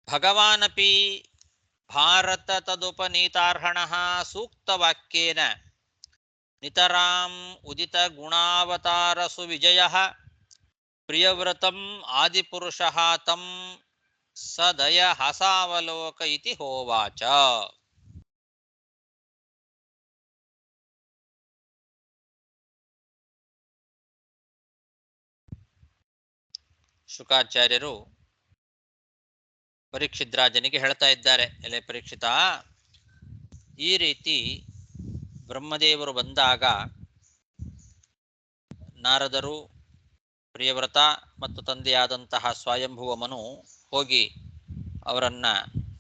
ಭಗವಾನಪಿ ಭಾರತ ತದುಪನೀತಾರ್ಹಣಃ ಸೂಕ್ತವಾಕ್ಯೇನ ನಿತರಾಂ ಉದಿತ ಗುಣಾವತಾರ ಸುವಿಜಯಃ ಪ್ರಿಯವ್ರತಂ ಆದಿಪುರುಷಃ ತಂ ಸದಯ ಹಸಾವಲೋಕ ಇತಿ ಹೋವಾಚ. ಶುಕಾಚಾರ್ಯರು ಪರೀಕ್ಷಿದ್ರಾಜನಿಗೆ ಹೇಳ್ತಾ ಇದ್ದಾರೆ, ಎಲೆ ಪರೀಕ್ಷಿತ, ಈ ರೀತಿ ಬ್ರಹ್ಮದೇವರು ಬಂದಾಗ ನಾರದರು, ಪ್ರಿಯವ್ರತ ಮತ್ತು ತಂದೆಯಾದಂತಹ ಸ್ವಯಂಭುವಮನು ಹೋಗಿ ಅವರನ್ನ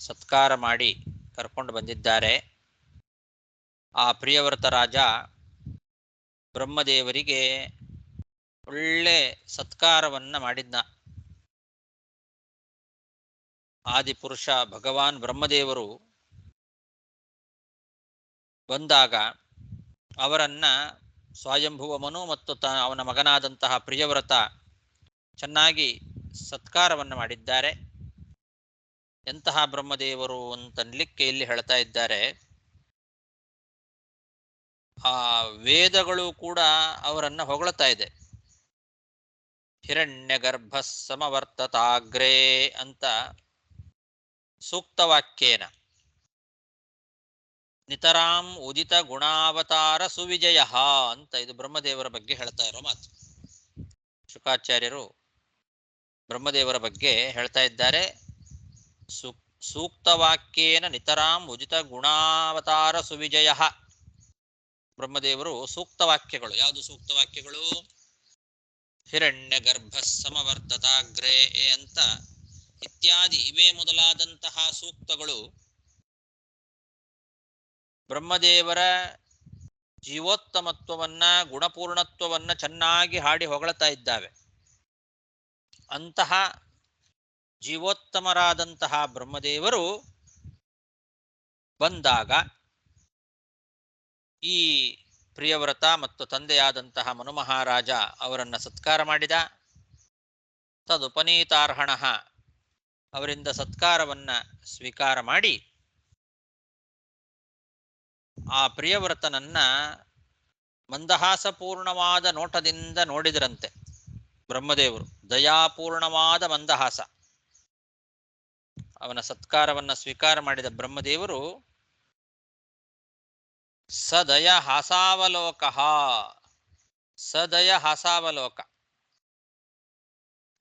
ಸತ್ಕಾರ ಮಾಡಿ ಕರ್ಕೊಂಡು ಬಂದಿದ್ದಾರೆ. ಆ ಪ್ರಿಯವ್ರತ ರಾಜ ಬ್ರಹ್ಮದೇವರಿಗೆ ಒಳ್ಳೆ ಸತ್ಕಾರವನ್ನ ಮಾಡಿದ್ನ. ಆದಿಪುರುಷ ಭಗವಾನ್ ಬ್ರಹ್ಮದೇವರು ಬಂದಾಗ ಅವರನ್ನ ಸ್ವಯಂಭುವಮನು ಮತ್ತು ಅವನ ಮಗನಾದಂತಹ ಪ್ರಿಯವ್ರತ ಚೆನ್ನಾಗಿ ಸತ್ಕಾರವನ್ನು ಮಾಡಿದ್ದಾರೆ. ಎಂತಹ ಬ್ರಹ್ಮದೇವರು ಅಂತನ್ಲಿಕ್ಕೆ ಇಲ್ಲಿ ಹೇಳ್ತಾ ಇದ್ದಾರೆ. ಆ ವೇದಗಳು ಕೂಡ ಅವರನ್ನ ಹೊಗಳ್ತಾ ಇದೆ. ಹಿರಣ್ಯ ಗರ್ಭ ಸಮವರ್ತತಾಗ್ರೇ ಅಂತ ಸೂಕ್ತವಾಕ್ಯೇನ ನಿತರಾಂ ಉದಿತ ಗುಣಾವತಾರ ಸುವಿಜಯ ಅಂತ ಇದು ಬ್ರಹ್ಮದೇವರ ಬಗ್ಗೆ ಹೇಳ್ತಾ ಇರೋ ಮಾತು. ಶುಕಾಚಾರ್ಯರು ಬ್ರಹ್ಮದೇವರ ಬಗ್ಗೆ ಹೇಳ್ತಾ ಇದ್ದಾರೆ. ಸೂಕ್ತವಾಕ್ಯೇನ ನಿತರಾಂ ಉದಿತ ಗುಣಾವತಾರ ಸುವಿಜಯ. ಬ್ರಹ್ಮದೇವರು ಸೂಕ್ತವಾಕ್ಯಗಳು, ಯಾವುದು ಸೂಕ್ತವಾಕ್ಯಗಳು? ಹಿರಣ್ಯ ಗರ್ಭ ಸಮವರ್ತತಾಗ್ರೇ ಅಂತ ಇತ್ಯಾದಿ ಇವೇ ಮೊದಲಾದಂತಹ ಸೂಕ್ತಗಳು ಬ್ರಹ್ಮದೇವರ ಜೀವೋತ್ತಮತ್ವವನ್ನ, ಗುಣಪೂರ್ಣತ್ವವನ್ನ ಚೆನ್ನಾಗಿ ಹಾಡಿ ಹೊಗಳ್ತಾ ಇದ್ದಾವೆ. ಅಂತಹ ಜೀವೋತ್ತಮರಾದಂತಹ ಬ್ರಹ್ಮದೇವರು ಬಂದಾಗ ಈ ಪ್ರಿಯವ್ರತ ಮತ್ತು ತಂದೆಯಾದಂತಹ ಮನುಮಹಾರಾಜ ಅವರನ್ನ ಸತ್ಕಾರ ಮಾಡಿದ. ತದುಪನೀತಾರ್ಹಣ, ಅವರಿಂದ ಸತ್ಕಾರವನ್ನ ಸ್ವೀಕಾರ ಮಾಡಿ ಆ ಪ್ರಿಯವ್ರತನನ್ನ ಮಂದಹಾಸಪೂರ್ಣವಾದ ನೋಟದಿಂದ ನೋಡಿದರಂತೆ ಬ್ರಹ್ಮದೇವರು. ದಯಾಪೂರ್ಣವಾದ ಮಂದಹಾಸ. ಅವನ ಸತ್ಕಾರವನ್ನ ಸ್ವೀಕಾರ ಮಾಡಿದ ಬ್ರಹ್ಮದೇವರು ಸದಯ ಹಾಸಾವಲೋಕ, ಸದಯ ಹಾಸಾವಲೋಕ,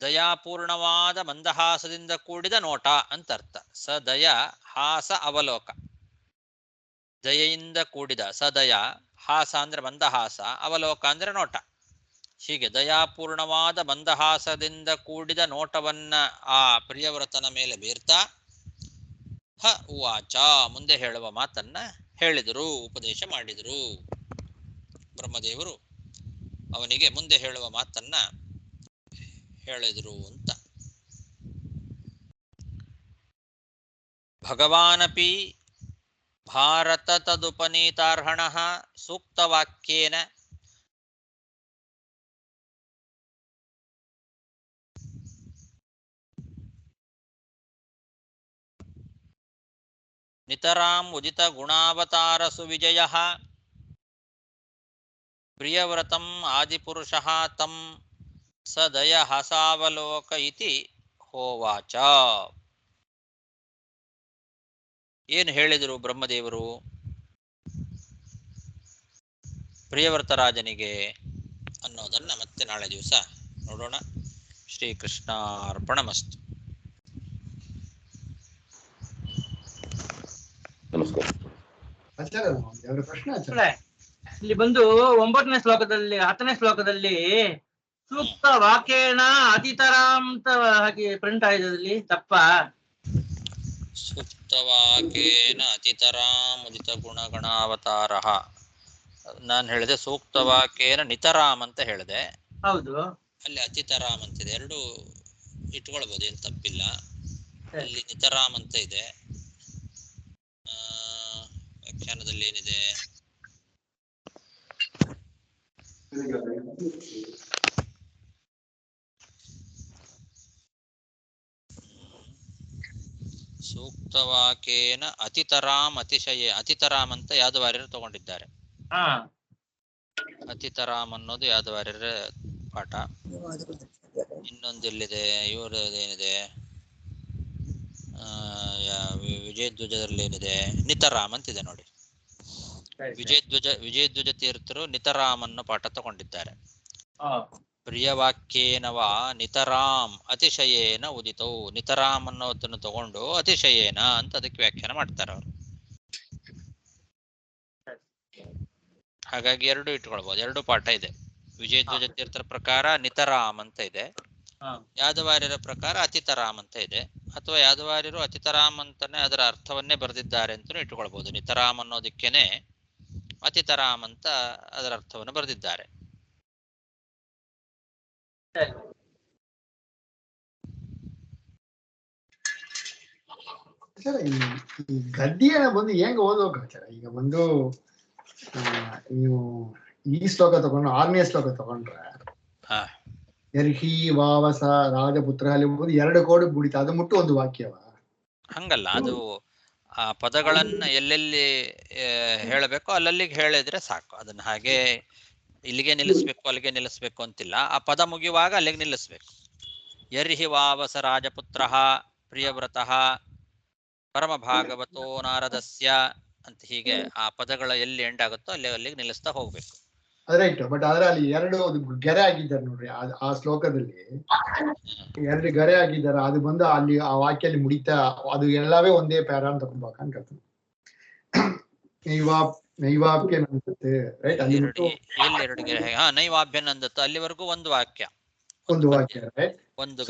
ದಯಾಪೂರ್ಣವಾದ ಮಂದಹಾಸದಿಂದ ಕೂಡಿದ ನೋಟ ಅಂತ ಅರ್ಥ. ಸದಯ ಹಾಸ ಅವಲೋಕ, ದಯೆಯಿಂದ ಕೂಡಿದ. ಸದಯ ಹಾಸ ಅಂದ್ರೆ ಮಂದಹಾಸ, ಅವಲೋಕ ಅಂದ್ರೆ ನೋಟ. ಹೀಗೆ ದಯಾಪೂರ್ಣವಾದ ಮಂದಹಾಸದಿಂದ ಕೂಡಿದ ನೋಟವನ್ನ ಆ ಪ್ರಿಯವ್ರತನ ಮೇಲೆ ಬೀರ್ತಾ ಹ ಉವಾಚ, ಮುಂದೆ ಹೇಳುವ ಮಾತನ್ನ ಹೇಳಿದರು, ಉಪದೇಶ ಮಾಡಿದರು. ಬ್ರಹ್ಮದೇವರು ಅವನಿಗೆ ಮುಂದೆ ಹೇಳುವ ಮಾತನ್ನ ಹೇಳಿದರು ಅಂತ. ಭಗವಾನಪಿ ಭಾರತ ತದುಪನೀತಾರ್ಹಣ ಸೂಕ್ತವಾಕ್ಯೇನ ನಿತರಾಂ ಉದಿತ ಗುಣಾವತಾರ ಸುವಿಜಯ ಪ್ರಿಯವ್ರತಂ ಆದಿಪುರುಷಃ ತಂ ಸದಯ ಹಸಾವಲೋಕ ಇತಿ ಹೋವಾಚ. ಏನು ಹೇಳಿದರು ಬ್ರಹ್ಮದೇವರು ಪ್ರಿಯವ್ರತರಾಜನಿಗೆ ಅನ್ನೋದನ್ನ ಮತ್ತೆ ನಾಳೆ ದಿವಸ ನೋಡೋಣ. ಶ್ರೀಕೃಷ್ಣಾರ್ಪಣಮಸ್ತು. ನಮಸ್ಕಾರ. ಇಲ್ಲಿ ಬಂದು 9ನೇ ಶ್ಲೋಕದಲ್ಲಿ 10ನೇ ಶ್ಲೋಕದಲ್ಲಿ ಸೂಕ್ತ ವಾಕ್ಯೇನ ಅತಿತರ ಅಂತ ಹಾಗೆ ಪ್ರಿಂಟ್ ಆಗಿದೆ, ತಪ್ಪ? ಸೂಕ್ತವಾಕೇನ ಅತಿತರಾಮುದಿತ ಗುಣಗಣಾವತಾರಃ. ನಾನು ಹೇಳಿದೆ ಸೂಕ್ತವಾಕೇನ ನಿತರಾಮ್ ಅಂತ ಹೇಳಿದೆ. ಹೌದು. ಅಲ್ಲಿ ಅತಿತರಾಮ್ ಅಂತಿದೆ, ಎರಡು ಇಟ್ಕೊಳ್ಬೋದು, ಏನು ತಪ್ಪಿಲ್ಲ. ಸರಿ. ಅಲ್ಲಿ ನಿತರಾಮ್ ಅಂತ ಇದೆ. ವ್ಯಾಖ್ಯಾನದಲ್ಲಿ ಏನಿದೆ? ಸೂಕ್ತವಾಕೇನ ಅತಿತರಾಮ್ ಅತಿಶಯ. ಅತಿತರಾಮ್ ಅಂತ ಯಾದವಾರ್ಯರು ತಗೊಂಡಿದ್ದಾರೆ. ಹಾ, ಅತಿತರಾಮ್ ಅನ್ನೋದು ಯಾದವಾರ್ಯರ ಪಾಠ. ಇನ್ನೊಂದು ಎಲ್ಲಿದೆ? ಇವ್ರದೇನಿದೆ? ವಿಜಯಧ್ವಜದಲ್ಲಿ ಏನಿದೆ? ನಿತರಾಮ್ ಅಂತಿದೆ ನೋಡಿ. ಸರಿ, ಸರಿ. ವಿಜಯಧ್ವಜ ತೀರ್ಥರು ನಿತರಾಮ್ ಅನ್ನೋ ಪಾಠ ತಗೊಂಡಿದ್ದಾರೆ. ಹಾ, ಪ್ರಿಯವಾಕ್ಯೇನವ ನಿತರಾಮ್ ಅತಿಶಯೇನ ಉದಿತೌ. ನಿತರಾಮ್ ಅನ್ನೋದನ್ನು ತಗೊಂಡು ಅತಿಶಯೇನ ಅಂತ ಅದಕ್ಕೆ ವ್ಯಾಖ್ಯಾನ ಮಾಡ್ತಾರೆ ಅವರು. ಹಾಗಾಗಿ ಎರಡು ಇಟ್ಕೊಳ್ಬಹುದು, ಎರಡು ಪಾಠ ಇದೆ. ವಿಜಯಧ್ವಜ ತೀರ್ಥರ ಪ್ರಕಾರ ನಿತರಾಮ್ ಅಂತ ಇದೆ, ಹಾ, ಯಾದವಾರ್ಯರ ಪ್ರಕಾರ ಅತಿತರಾಮ್ ಅಂತ ಇದೆ. ಅಥವಾ ಯಾದವಾರ್ಯರು ಅತಿತರಾಮ್ ಅಂತಾನೆ ಅದರ ಅರ್ಥವನ್ನೇ ಬರೆದಿದ್ದಾರೆ ಅಂತಲೂ ಇಟ್ಕೊಳ್ಬಹುದು. ನಿತರಾಮ್ ಅನ್ನೋದಕ್ಕೇನೆ ಅತಿತರಾಮ್ ಅಂತ ಅದರ ಅರ್ಥವನ್ನು ಬರೆದಿದ್ದಾರೆ. ಸರಿ. ಸರ್, ಈ ಗದ್ಯ ಬಂದು ಹೆಂಗ್ ಓದೋಕಾಗ್ತಾರೆ? ಈಗ ಬಂದು ನೀವು ಈ ಶ್ಲೋಕ ತಗೊಂಡು 6ನೇ ಶ್ಲೋಕ ತಗೊಂಡ್ರೆ ಯರ್ಹಿ ವಾವಸ ರಾಜಪುತ್ರ ಅಲ್ಲಿ ಬಂದು 2 ಕೋಡಿ ಬುಡಿತ, ಅದು ಮುಟ್ಟು ಒಂದು ವಾಕ್ಯವ? ಹಂಗಲ್ಲ, ಅದು ಆ ಪದಗಳನ್ನ ಎಲ್ಲೆಲ್ಲಿ ಹೇಳಬೇಕು ಅಲ್ಲಲ್ಲಿಗೆ ಹೇಳಿದ್ರೆ ಸಾಕು. ಅದನ್ನ ಹಾಗೆ ಇಲ್ಲಿಗೆ ನಿಲ್ಲಿಸ್ಬೇಕು ಅಲ್ಲಿಗೆ ನಿಲ್ಲಿಸ್ಬೇಕು ಅಂತಿಲ್ಲ. ಆ ಪದ ಮುಗಿಯುವಾಗ ಅಲ್ಲಿಗೆ ನಿಲ್ಲಿಸ್ಬೇಕು. ಯರ್ಹಿ ವಾವಸ ರಾಜಪುತ್ರ ಪ್ರಿಯವ್ರತಃ ಪರಮ ಭಾಗವತೋ ನಾರದಸ್ಯ ಅಂತ ಹೀಗೆ ಆ ಪದಗಳ ಎಲ್ಲಿ ಎಂಡ್ ಆಗುತ್ತೋ ಅಲ್ಲಿಗೆ ನಿಲ್ಲಿಸ್ತಾ ಹೋಗ್ಬೇಕು. ರೈಟ್. ಬಟ್ ಆದ್ರೆ ಅಲ್ಲಿ 2 ಗೆರೆ ಆಗಿದ್ದಾರೆ ನೋಡ್ರಿ, ಆ ಶ್ಲೋಕದಲ್ಲಿ 2 ಗೆರೆ ಆಗಿದ್ದಾರೆ. ಅದು ಬಂದು ಅಲ್ಲಿ ಆ ವಾಕ್ಯಲ್ಲಿ ಮುಡಿತಾ, ಅದು ಎಲ್ಲವೇ ಒಂದೇ ಪ್ಯಾರ ಅಂತ ತಗೊಂಡ್ಬೇಕಂತ. ನೈವಾಪ್ಯ ನಂದತೆ, ರೈಟ್? ಅಲ್ಲಿ ಎರಡು ಗೆರೆ. ನೈವಾಭ್ಯನಂದತ ಅಲ್ಲಿವರೆಗೂ ಒಂದು ವಾಕ್ಯ, ಒಂದು ವಾಕ್ಯ, ರೈಟ್? ಒಂದು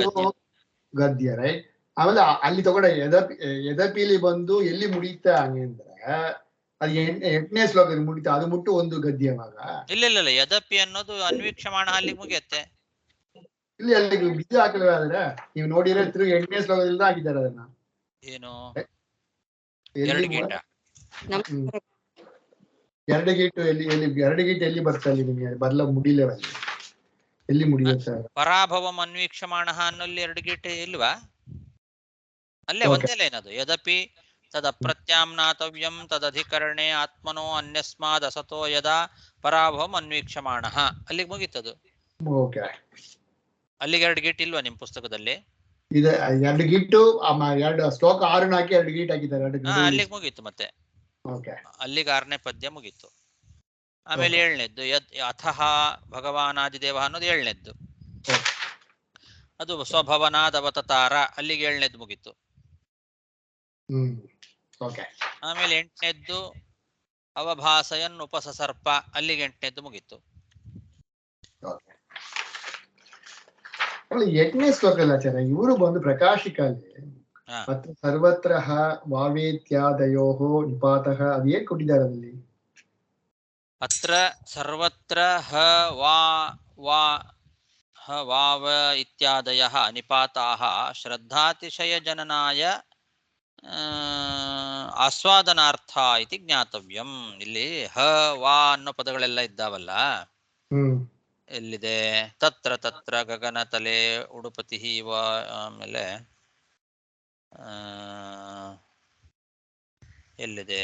ಗದ್ಯ, ರೈಟ್? ಆಮೇಲೆ ಅಲ್ಲಿ ತಗೊಂಡ ಎದಪಿಲಿ ಬಂದು ಎಲ್ಲಿ ಮುಡಿತಾ ಹಂಗೆ ಅಂದ್ರೆ ಅದು 8ನೇ ಶ್ಲೋಕದಲ್ಲಿ ಮುಡಿತಾ, ಅದು ಮುಟ್ಟು ಒಂದು ಗದ್ಯವಾಗ. ಇಲ್ಲ, ಯದಪಿ ಅನ್ನೋದು ಅನ್ವೀಕ್ಷಮಾಣ ಅಲ್ಲಿಗೆ ಮುಗಿಯತ್ತೆ. ಇಲ್ಲಿ ಅಲ್ಲಿ ಬಿದ್ದು ಹಾಕಲ್ವಾದ್ರೆ ನೀವು ನೋಡಿದ್ರೆ 8ನೇ ಶ್ಲೋಕದಿಂದ ಹಾಕಿದ್ದಾರೆ ಅದನ್ನ. ಏನು? 2 ಗೀಟು ಎಲ್ಲಿ ಬರ್ತಾ ಇಲ್ಲಿ ನಿಮಗೆ ಬರ್ಲ ಮುಡಿಲೇವಲ್ಲಿ ಎಲ್ಲಿ ಮುಡಿಯುತ್ತೆ? ಪರಾಭವಂ ಅನ್ವೀಕ್ಷಮಾಣ ಅನ್ನೋಲ್ಲಿ 2 ಗೀಟೆ ಇಲ್ವಾ? ಅಲ್ಲೇ ಒಂದೇ ಲೈನ್ ಅದು. ಯದಪಿ ತದಪ್ರತ್ಯಾಮ್ನಾತವ್ಯಂ ತದಧಿಕರಣೆ ಆತ್ಮನೋ ಅನ್ಯಸ್ಮಾದ್ ಅಸತೋ ಯದಾ ಪರಾಭವಂ ಅನ್ವೀಕ್ಷಮಾಣ, ಅಲ್ಲಿಗೆ ಮುಗೀತದು. ಅಲ್ಲಿಗೆ 2 ಗೀಟ್ ಇಲ್ವಾ ನಿಮ್ ಪುಸ್ತಕದಲ್ಲಿ? ಇದೆ 2 ಗೀಟು, 2 ಶ್ಲೋಕ 6 ಹಾಕಿ 2 ಗೀಟ್ ಹಾಕಿದ್ದಾರೆ. ಅಲ್ಲಿಗೆ ಮುಗೀತು. ಮತ್ತೆ ಅಲ್ಲಿಗೆ 6ನೇ ಪದ್ಯ ಮುಗೀತು. ಆಮೇಲೆ 7ನೇದ್ದು ಅಥಃ ಭಗವಾನಾದಿದೇವ ಅನ್ನೋದು 7ನೇದ್ದು. ಅದು ಸ್ವಭವನಾದವತಾರ, ಅಲ್ಲಿಗೆ 7ನೇದ್ದು ಮುಗೀತು. ಆಮೇಲೆ 8ನೇದ್ದು ಅವಭಾಸಯನ್ ಉಪಸರ್ಪ, ಅಲ್ಲಿಗೆ 8ನೇದ್ದು ಮುಗೀತು. 8ನೇ ಶ್ಲೋಕದಲ್ಲಿ ಇವರು ಬಂದು ಪ್ರಕಾಶಿಕಲ್ಲಿ ಸರ್ವತ್ರ ವಾವೇತ್ಯಾದಯೋ ನಿಪಾತಃ, ಅದು ಏನ್ ಕೊಟ್ಟಿದ್ದಾರೆ ಅದಲ್ಲಿ? ಅತ್ರ ಸರ್ವತ್ರ ವಾವ ಇತ್ಯಾದಯಃ ನಿಪಾತಾಃ ಶ್ರದ್ಧಾತಿಶಯ ಜನನಾಯ ಆಸ್ವಾದನಾರ್ಥ ಇತಿ ಜ್ಞಾತವ್ಯಂ. ಇಲ್ಲಿ ವಾ ಅನ್ನೋ ಪದಗಳೆಲ್ಲ ಇದ್ದಾವಲ್ಲ, ಎಲ್ಲಿದೆ? ತತ್ರ ತತ್ರ ಗಗನ ತಲೆ ಉಡುಪತಿ ವ, ಆಮೇಲೆ ಎಲ್ಲಿದೆ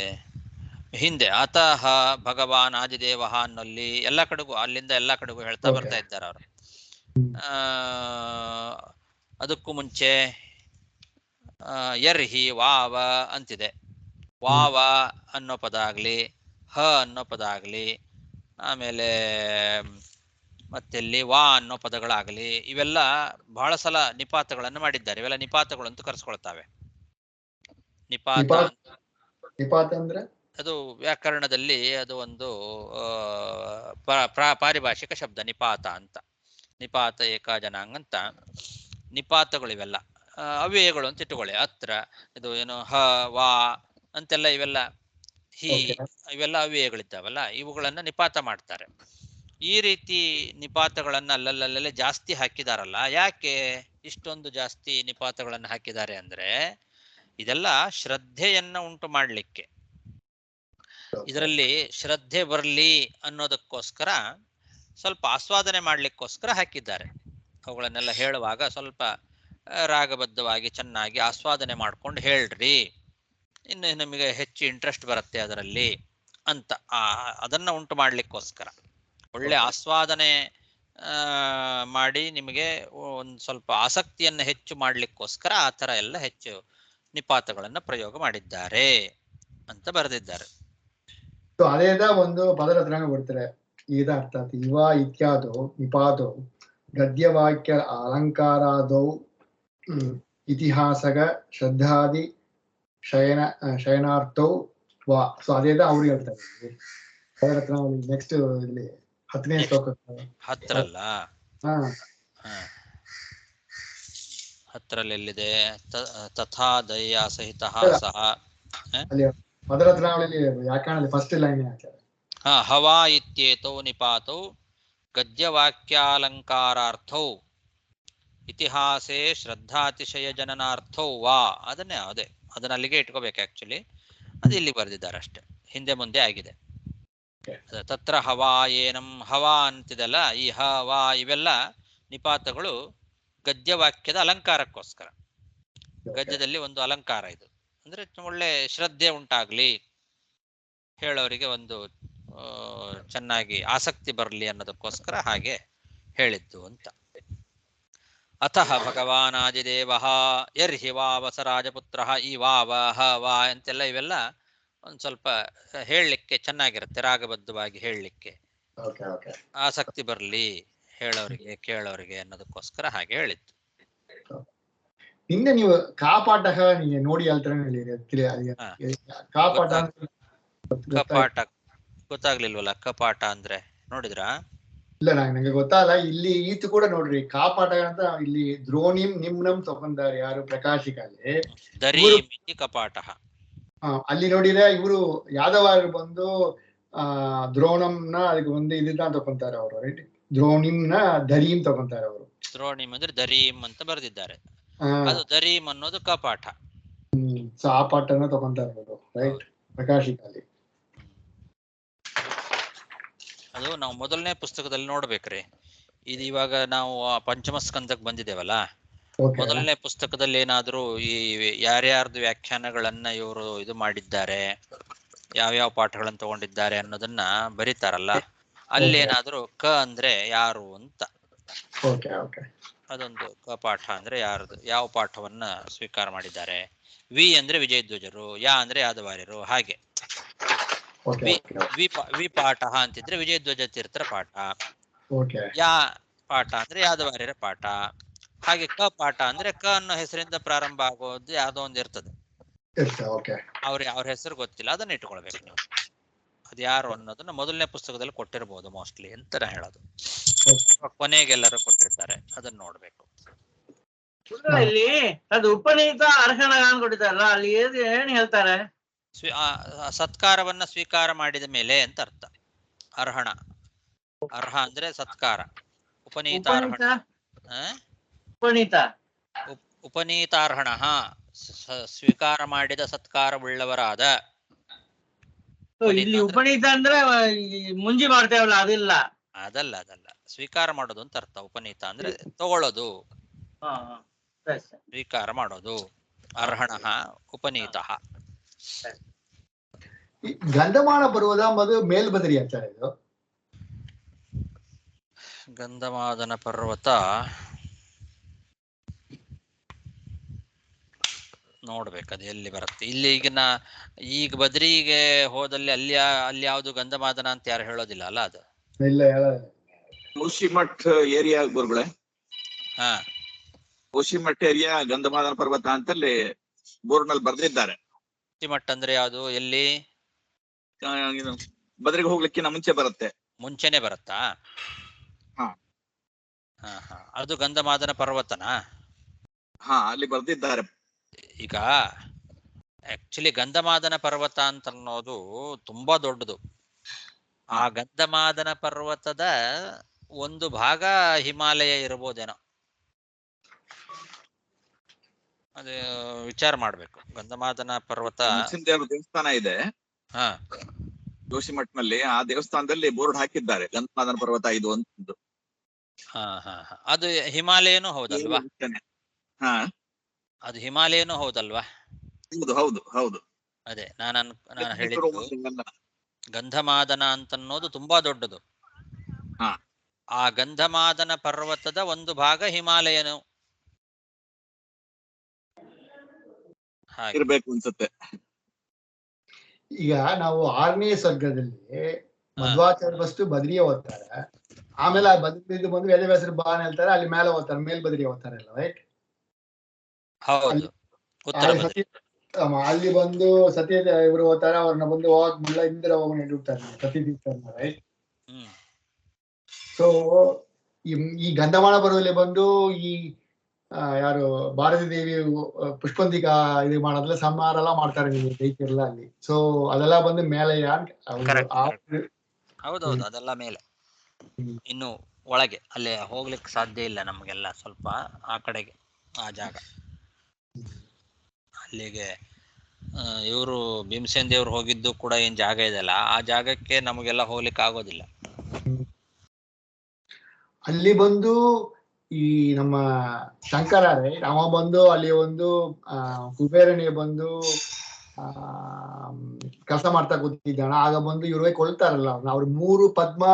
ಹಿಂದೆ ಅತಃ ಭಗವಾನ್ ಆದಿದೇವ ಅನ್ನಲ್ಲಿ ಎಲ್ಲ ಕಡೆಗೂ, ಅಲ್ಲಿಂದ ಎಲ್ಲ ಕಡೆಗೂ ಹೇಳ್ತಾ ಬರ್ತಾ ಇದ್ದಾರೆ ಅವರು. ಅದಕ್ಕೂ ಮುಂಚೆ ಯರ್ಹಿ ವಾವ ಅಂತಿದೆ. ವಾವ ಅನ್ನೋ ಪದ ಆಗ್ಲಿ, ಅನ್ನೋ ಪದ ಆಗ್ಲಿ, ಆಮೇಲೆ ಮತ್ತೆಲ್ಲಿ ವಾ ಅನ್ನೋ ಪದಗಳಾಗಲಿ, ಇವೆಲ್ಲ ಬಹಳ ಸಲ ನಿಪಾತಗಳನ್ನು ಮಾಡಿದ್ದಾರೆ. ಇವೆಲ್ಲ ನಿಪಾತಗಳು ಅಂತ ಕರೆಸ್ಕೊಳ್ತಾವೆ. ನಿಪಾತ ಅಂದ್ರೆ ಅದು ವ್ಯಾಕರಣದಲ್ಲಿ ಅದು ಒಂದು ಪಾರಿಭಾಷಿಕ ಶಬ್ದ, ನಿಪಾತ ಅಂತ. ನಿಪಾತ ಏಕ ಜನಾಂಗ ಅಂತ ನಿಪಾತಗಳು ಇವೆಲ್ಲ. ಅವ್ಯಯಗಳು ಅಂತ ಇಟ್ಟುಕೊಳ್ಳಿ. ಅತ್ರ ಇದು ಏನು ಹ ವಾ ಅಂತೆಲ್ಲ ಇವೆಲ್ಲ ಹಿ ಇವೆಲ್ಲ ಅವ್ಯಯಗಳಿದ್ದಾವಲ್ಲ, ಇವುಗಳನ್ನ ನಿಪಾತ ಮಾಡ್ತಾರೆ. ಈ ರೀತಿ ನಿಪಾತಗಳನ್ನ ಅಲ್ಲಲ್ಲೇ ಜಾಸ್ತಿ ಹಾಕಿದಾರಲ್ಲ, ಯಾಕೆ ಇಷ್ಟೊಂದು ಜಾಸ್ತಿ ನಿಪಾತಗಳನ್ನು ಹಾಕಿದ್ದಾರೆ ಅಂದ್ರೆ ಇದೆಲ್ಲ ಶ್ರದ್ಧೆಯನ್ನ ಉಂಟು ಮಾಡಲಿಕ್ಕೆ, ಇದರಲ್ಲಿ ಶ್ರದ್ಧೆ ಬರಲಿ ಅನ್ನೋದಕ್ಕೋಸ್ಕರ, ಸ್ವಲ್ಪ ಆಸ್ವಾದನೆ ಮಾಡ್ಲಿಕ್ಕೋಸ್ಕರ ಹಾಕಿದ್ದಾರೆ. ಅವುಗಳನ್ನೆಲ್ಲ ಹೇಳುವಾಗ ಸ್ವಲ್ಪ ರಾಗಬದ್ಧವಾಗಿ ಚೆನ್ನಾಗಿ ಆಸ್ವಾದನೆ ಮಾಡ್ಕೊಂಡು ಹೇಳ್ರಿ, ಇನ್ನು ನಮಗೆ ಹೆಚ್ಚು ಇಂಟ್ರೆಸ್ಟ್ ಬರುತ್ತೆ ಅದರಲ್ಲಿ ಅಂತ ಅದನ್ನ ಉಂಟು ಮಾಡ್ಲಿಕ್ಕೋಸ್ಕರ, ಒಳ್ಳೆ ಆಸ್ವಾದನೆ ಮಾಡಿ ನಿಮಗೆ ಒಂದು ಸ್ವಲ್ಪ ಆಸಕ್ತಿಯನ್ನು ಹೆಚ್ಚು ಮಾಡ್ಲಿಕ್ಕೋಸ್ಕರ ಆ ಥರ ಎಲ್ಲ ಹೆಚ್ಚು ನಿಪಾತಗಳನ್ನು ಪ್ರಯೋಗ ಮಾಡಿದ್ದಾರೆ ಅಂತ ಬರೆದಿದ್ದಾರೆ. ಅದೇದ ಒಂದು ಪದರತ್ನ ಬರ್ತಾರೆ ಈಗ ಅರ್ಥಾತ್ ಇವ ಇತ್ಯಾದು ನಿಪಾದೋ ಗದ್ಯವಾಕ್ಯ ಅಲಂಕಾರಾದೌ ಇತಿಹಾಸಗ ಶ್ರದ್ಧಾದಿ ಶಯನಾರ್ಥೌ ವಾ. ಸೊ ಅದೇದ ಅವ್ರು ಹೇಳ್ತಾರೆ ಪದರತ್ನ. ನೆಕ್ಸ್ಟ್ ಇಲ್ಲಿ 10ನೇ ಶ್ಲೋಕ 10ರಲ್ಲ, 10ರಲ್ಲಿ ಎಲ್ಲಿದೆ? ತಥಾ ದಯಾ ಸಹಿತ ಸಹ ಪದರತ್ನಾವಳಿಯಲ್ಲಿ ವ್ಯಾಕರಣದಲ್ಲಿ ಫಸ್ಟ್ ಲೈನ್ ಹಾಕ್ತಾರೆ. ಹವಾ ಇತ್ಯೇತೌ ನಿಪಾತೌ ಗದ್ಯವಾಕ್ಯಾಲಂಕಾರಾರ್ಥೌ ಇತಿಹಾಸೇ ಶ್ರದ್ಧಾತಿಶಯ ಜನನಾರ್ಥೌ ವಾ. ಅದನ್ನ ಅಲ್ಲಿಗೆ ಇಟ್ಕೋಬೇಕು. ಆಕ್ಚುಲಿ ಅದು ಇಲ್ಲಿ ಬರೆದಿದ್ದಾರೆ ಅಷ್ಟೇ, ಹಿಂದೆ ಮುಂದೆ ಆಗಿದೆ. ತತ್ರ ಹವಾ ಏನಂ ಹವಾ ಅಂತಿದೆಲ್ಲ, ಈ ಹವಾ ಇವೆಲ್ಲ ನಿಪಾತಗಳು ಗದ್ಯವಾಕ್ಯದ ಅಲಂಕಾರಕ್ಕೋಸ್ಕರ. ಗದ್ಯದಲ್ಲಿ ಒಂದು ಅಲಂಕಾರ ಇದು, ಅಂದ್ರೆ ಒಳ್ಳೆ ಶ್ರದ್ಧೆ ಉಂಟಾಗ್ಲಿ, ಹೇಳೋರಿಗೆ ಒಂದು ಚೆನ್ನಾಗಿ ಆಸಕ್ತಿ ಬರಲಿ ಅನ್ನೋದಕ್ಕೋಸ್ಕರ ಹಾಗೆ ಹೇಳಿದ್ದು ಅಂತ. ಅತಃ ಭಗವಾನಾದಿದೇವ ಯರ್ಹಿ ವಾವಸ ರಾಜಪುತ್ರ. ಈ ವಾವ ಹ ವಾ ಅಂತೆಲ್ಲ ಇವೆಲ್ಲ ಒಂದು ಸ್ವಲ್ಪ ಹೇಳಲಿಕ್ಕೆ ಚೆನ್ನಾಗಿರುತ್ತೆ, ರಾಗಬದ್ಧವಾಗಿ ಹೇಳಲಿಕ್ಕೆ ಆಸಕ್ತಿ ಬರಲಿ ಹೇಳೋರಿಗೆ ಕೇಳೋರಿಗೆ ಅನ್ನೋದಕ್ಕೋಸ್ಕರ ಹಾಗೆ ಹೇಳಿದ್ದು. ನಿನ್ನೆ ನೀವು ಕಾಪಾಟ ನೋಡಿ ಕಾಪಾಟ ಕಪಾಟ ಗೊತ್ತಾಗ್ಲಿಲ್ವಲ್ಲ? ಕಪಾಟ ಅಂದ್ರೆ ನೋಡಿದ್ರಾ? ಇಲ್ಲ, ನಂಗೆ ಗೊತ್ತಾಗಲ್ಲ. ಇಲ್ಲಿ ಈತು ಕೂಡ ನೋಡ್ರಿ, ಕಾಪಾಟ ಅಂತ ಇಲ್ಲಿ ದ್ರೋಣಿಂ ನಿಮ್ನಂ ತಗೊಂಡಾರೆ ಯಾರು ಪ್ರಕಾಶಿಕಲ್ಲಿ ಕಪಾಟ. ಅಲ್ಲಿ ನೋಡಿದ್ರೆ ಇವರು ಯಾದವಾರು ಬಂದು ದ್ರೋಣಂನ ಅದಕ್ಕೆ ಒಂದು ಇದನ್ನ ತಗೊಂತಾರೆ ಅವರು, ರೈಟ್? ದ್ರೋಣಿಂನ ದರೀಂ ತಗೊಂತಾರೆ ಅವರು. ದ್ರೋಣಿಂ ಅಂದ್ರೆ ದರೀಂ ಅಂತ ಬರೆದಿದ್ದಾರೆ, ಅದು ದರೀಂ ಅನ್ನೋದು ಕಪಾಟ. ಸೊ ಆ ಪಾಠನ ತಗೊಂತಾರೆ ಅವರು, ರೈಟ್? ಪ್ರಕಾಶಿಕಲ್ಲಿ ಅದು ನಾವು ಮೊದಲನೇ ಪುಸ್ತಕದಲ್ಲಿ ನೋಡ್ಬೇಕ್ರಿ. ಇದು ಇವಾಗ ನಾವು ಪಂಚಮ ಸ್ಕಂದಕ್ಕೆ ಬಂದಿದ್ದೇವಲ್ಲ, ಮೊದಲನೇ ಪುಸ್ತಕದಲ್ಲಿ ಏನಾದ್ರೂ ಈ ಯಾರ್ಯಾರ್ದು ವ್ಯಾಖ್ಯಾನಗಳನ್ನ ಇವರು ಇದು ಮಾಡಿದ್ದಾರೆ, ಯಾವ್ಯಾವ ಪಾಠಗಳನ್ನ ತಗೊಂಡಿದ್ದಾರೆ ಅನ್ನೋದನ್ನ ಬರೀತಾರಲ್ಲ, ಅಲ್ಲೇನಾದ್ರೂ ಕ ಅಂದ್ರೆ ಯಾರು ಅಂತ, ಅದೊಂದು ಕ ಪಾಠ ಅಂದ್ರೆ ಯಾರ್ದು, ಯಾವ ಪಾಠವನ್ನ ಸ್ವೀಕಾರ ಮಾಡಿದ್ದಾರೆ. ವಿ ಅಂದ್ರೆ ವಿಜಯಧ್ವಜರು, ಯಾ ಅಂದ್ರೆ ಯಾದವಾರ್ಯರು, ಹಾಗೆ ವಿ ಪಾಠ ಅಂತಿದ್ರೆ ವಿಜಯಧ್ವಜ ತೀರ್ಥರ ಪಾಠ, ಯಾ ಪಾಠ ಅಂದ್ರೆ ಯಾದವಾರ್ಯರ ಪಾಠ, ಹಾಗೆ ಕ ಪಾಠ ಅಂದ್ರೆ ಕ ಅನ್ನೋ ಹೆಸರಿಂದ ಪ್ರಾರಂಭ ಆಗೋದು ಯಾವ್ದೋ ಒಂದು ಇರ್ತದೆ, ಅವ್ರ ಹೆಸರು ಗೊತ್ತಿಲ್ಲ, ಅದನ್ನ ಇಟ್ಕೊಳ್ಬೇಕು ನೀವು. ಅದು ಯಾರು ಅನ್ನೋದನ್ನ ಮೊದಲನೇ ಪುಸ್ತಕದಲ್ಲಿ ಕೊಟ್ಟಿರ್ಬೋದು ಮೋಸ್ಟ್ಲಿ ಅಂತ ಹೇಳೋದು, ಕೊನೆಗೆಲ್ಲರೂ ಕೊಟ್ಟಿರ್ತಾರೆ, ಅದನ್ನ ನೋಡ್ಬೇಕು. ಇಲ್ಲಿ ಅದು ಉಪನೀತ ಅರ್ಹಣ ಕೊಟ್ಟಿದ್ದಾರಲ್ಲ, ಅಲ್ಲಿ ಏನ್ ಹೇಳ್ತಾರೆ? ಸತ್ಕಾರವನ್ನ ಸ್ವೀಕಾರ ಮಾಡಿದ ಮೇಲೆ ಅಂತ ಅರ್ಥ. ಅರ್ಹಣ, ಅರ್ಹ ಅಂದ್ರೆ ಸತ್ಕಾರ. ಉಪನೀತಾರ್ಹಣ ಸ್ವೀಕಾರ ಮಾಡಿದ ಸತ್ಕಾರವುಳ್ಳವರಾದ. ಇಲ್ಲಿ ಉಪನೀತ ಅಂದ್ರೆ ಮುಂಜಿ ಮಾಡ್ತೇವಲ್ಲ, ಅದಿಲ್ಲ. ಅದಲ್ಲ, ಸ್ವೀಕಾರ ಮಾಡೋದು ಅಂತ ಅರ್ಥ. ಉಪನೀತ ಅಂದ್ರೆ ತಗೊಳ್ಳೋದು, ಸ್ವೀಕಾರ ಮಾಡೋದು. ಅರ್ಹಣ ಉಪನೀತ. ಗಂಧಮಾಲ ಪರ್ವತ ಅಂಬುದು ಮೇಲ್ಬದರಿ ಆಚಾರ. ಇದು ಗಂಧಮಾದನ ಪರ್ವತ ನೋಡ್ಬೇಕು ಅದು ಎಲ್ಲಿ ಬರುತ್ತೆ. ಇಲ್ಲಿ ಈಗ ಬದ್ರಿಗೆ ಹೋದಲ್ಲಿ ಅಲ್ಲಿ ಯಾವ್ದು ಗಂಧಮಾದನ ಅಂತ ಯಾರು ಹೇಳೋದಿಲ್ಲ ಅಲ್ಲ, ಅದು ಇಲ್ಲ. ಮುಷಿಮಠ್ ಏರಿಯಾ ಗುರುಗಳೇ, ಮುಷಿಮಠ್ ಏರಿಯಾ ಗಂಧಮಾದನ ಪರ್ವತ ಅಂತಲ್ಲಿ ಬೋರ್ಡ್ನಲ್ಲಿ ಬರ್ದಿದ್ದಾರೆ. ಮುಷಿಮಠ್ ಅಂದ್ರೆ ಯಾವ್ದು, ಎಲ್ಲಿ? ಬದ್ರಿಗೆ ಹೋಗ್ಲಿಕ್ಕಿಂತ ಮುಂಚೆ ಬರುತ್ತೆ. ಮುಂಚೆನೆ ಬರುತ್ತಾ? ಅದು ಗಂಧಮಾದನ ಪರ್ವತನಾ? ಹಾ ಅಲ್ಲಿ ಬರ್ದಿದ್ದಾರೆ. ಈಗ ಆಕ್ಚುಲಿ ಗಂಧಮಾದನ ಪರ್ವತ ಅಂತ ಅನ್ನೋದು ತುಂಬಾ ದೊಡ್ಡದು. ಆ ಗಂಧಮಾದನ ಪರ್ವತದ ಒಂದು ಭಾಗ ಹಿಮಾಲಯ ಇರ್ಬೋದೇನೋ, ಅದೇ ವಿಚಾರ ಮಾಡ್ಬೇಕು. ಗಂಧಮಾದನ ಪರ್ವತ ನರಸಿಂಹದೇವರ ದೇವಸ್ಥಾನ ಇದೆ ಹಾ ಜೋಶಿಮಠ್ನಲ್ಲಿ. ಆ ದೇವಸ್ಥಾನದಲ್ಲಿ ಬೋರ್ಡ್ ಹಾಕಿದ್ದಾರೆ ಗಂಧಮಾದನ ಪರ್ವತ ಇದು ಅಂತ. ಹಾ ಹಾ ಹಾ ಅದು ಹಿಮಾಲಯನೂ ಹೌದಲ್ವಾ? ಹಾ ಅದು ಹಿಮಾಲಯನೂ ಹೌದಲ್ವಾ? ಹೌದು ಹೌದು ಹೌದು. ಅದೇ ನಾನು ಹೇಳಿದ್ದು ಗಂಧಮಾದನ ಅಂತನ್ನೋದು ತುಂಬಾ ದೊಡ್ಡದು. ಹಾ ಆ ಗಂಧಮಾದನ ಪರ್ವತದ ಒಂದು ಭಾಗ ಹಿಮಾಲಯನು ಇರ್ಬೇಕು ಅನ್ಸುತ್ತೆ. ಈಗ ನಾವು 6ನೇ ಸರ್ಗದಲ್ಲಿ ಮಧ್ವಾಚಾರ್ಯ ಫಸ್ಟ್ ಬದ್ರಿಯ ಓದ್ತಾರೆ, ಆಮೇಲೆ ಆ ಬದ್ರಿದ್ದು ಬಂದು ವೇದವ್ಯಾಸರು ಬಾ ಅಂತ ಹೇಳ್ತಾರೆ, ಅಲ್ಲಿ ಮೇಲೆ ಓದ್ತಾರೆ, ಮೇಲ್ ಬದ್ರಿಯ ಓದ್ತಾರೆ ಅಲ್ಲ, ರೈಟ್? ಹೌದು. ಅಲ್ಲಿ ಬಂದು ಸತ್ಯ ಇವರು ಓದ್ತಾರೆ, ಅವ್ರನ್ನ ಬಂದು ಹೋಗಕ್ ಮುಲ್ಲ ಇಂದಿರ ಹೋಗೋಣ ಇಡುತ್ತಾರೆ ಸತ್ಯತೀರ್ಥರನ್ನ, ರೈಟ್? ಸೊ ಈ ಗಂಧಮಾಳ ಪರ್ವದಲ್ಲಿ ಬಂದು ಈ ಯಾರು ಭಾರತೀ ದೇವಿ ಪುಷ್ಪಂತಿಕಾ ಇದು ಮಾಡೋದಲ್ಲ, ಸಂಹಾರ ಎಲ್ಲ ಮಾಡ್ತಾರೆ ನೀವು ದೈತ್ಯರೆಲ್ಲ ಅಲ್ಲಿ. ಸೊ ಅದೆಲ್ಲ ಬಂದು ಮೇಲೆ ಹೌದೌದು, ಅದೆಲ್ಲ ಮೇಲೆ. ಇನ್ನು ಒಳಗೆ ಅಲ್ಲೇ ಹೋಗ್ಲಿಕ್ಕೆ ಸಾಧ್ಯ ಇಲ್ಲ ನಮ್ಗೆಲ್ಲ, ಸ್ವಲ್ಪ ಆ ಕಡೆಗೆ ಆ ಜಾಗ. ಅಲ್ಲಿಗೆ ಇವರು ಭೀಮಸೇನ್ ದೇವ್ರು ಹೋಗಿದ್ದು ಕೂಡ ಏನ್ ಜಾಗ ಇದೆಯಲ್ಲ, ಆ ಜಾಗಕ್ಕೆ ನಮಗೆಲ್ಲ ಹೋಗ್ಲಿಕ್ಕೆ ಆಗೋದಿಲ್ಲ. ಅಲ್ಲಿ ಬಂದು ಈ ನಮ್ಮ ಶಂಕರರೇ ಅವ ಬಂದು ಅಲ್ಲಿ ಒಂದು ಕುಬೇರನಿಗೆ ಬಂದು ಕೆಲಸ ಮಾಡ್ತಾ ಕೂತಿದ್ದಾನ. ಆಗ ಬಂದು ಇವ್ರಿಗೆ ಕೊಳ್ತಾರಲ್ಲ ಅವ್ರು 3 ಪದ್ಮ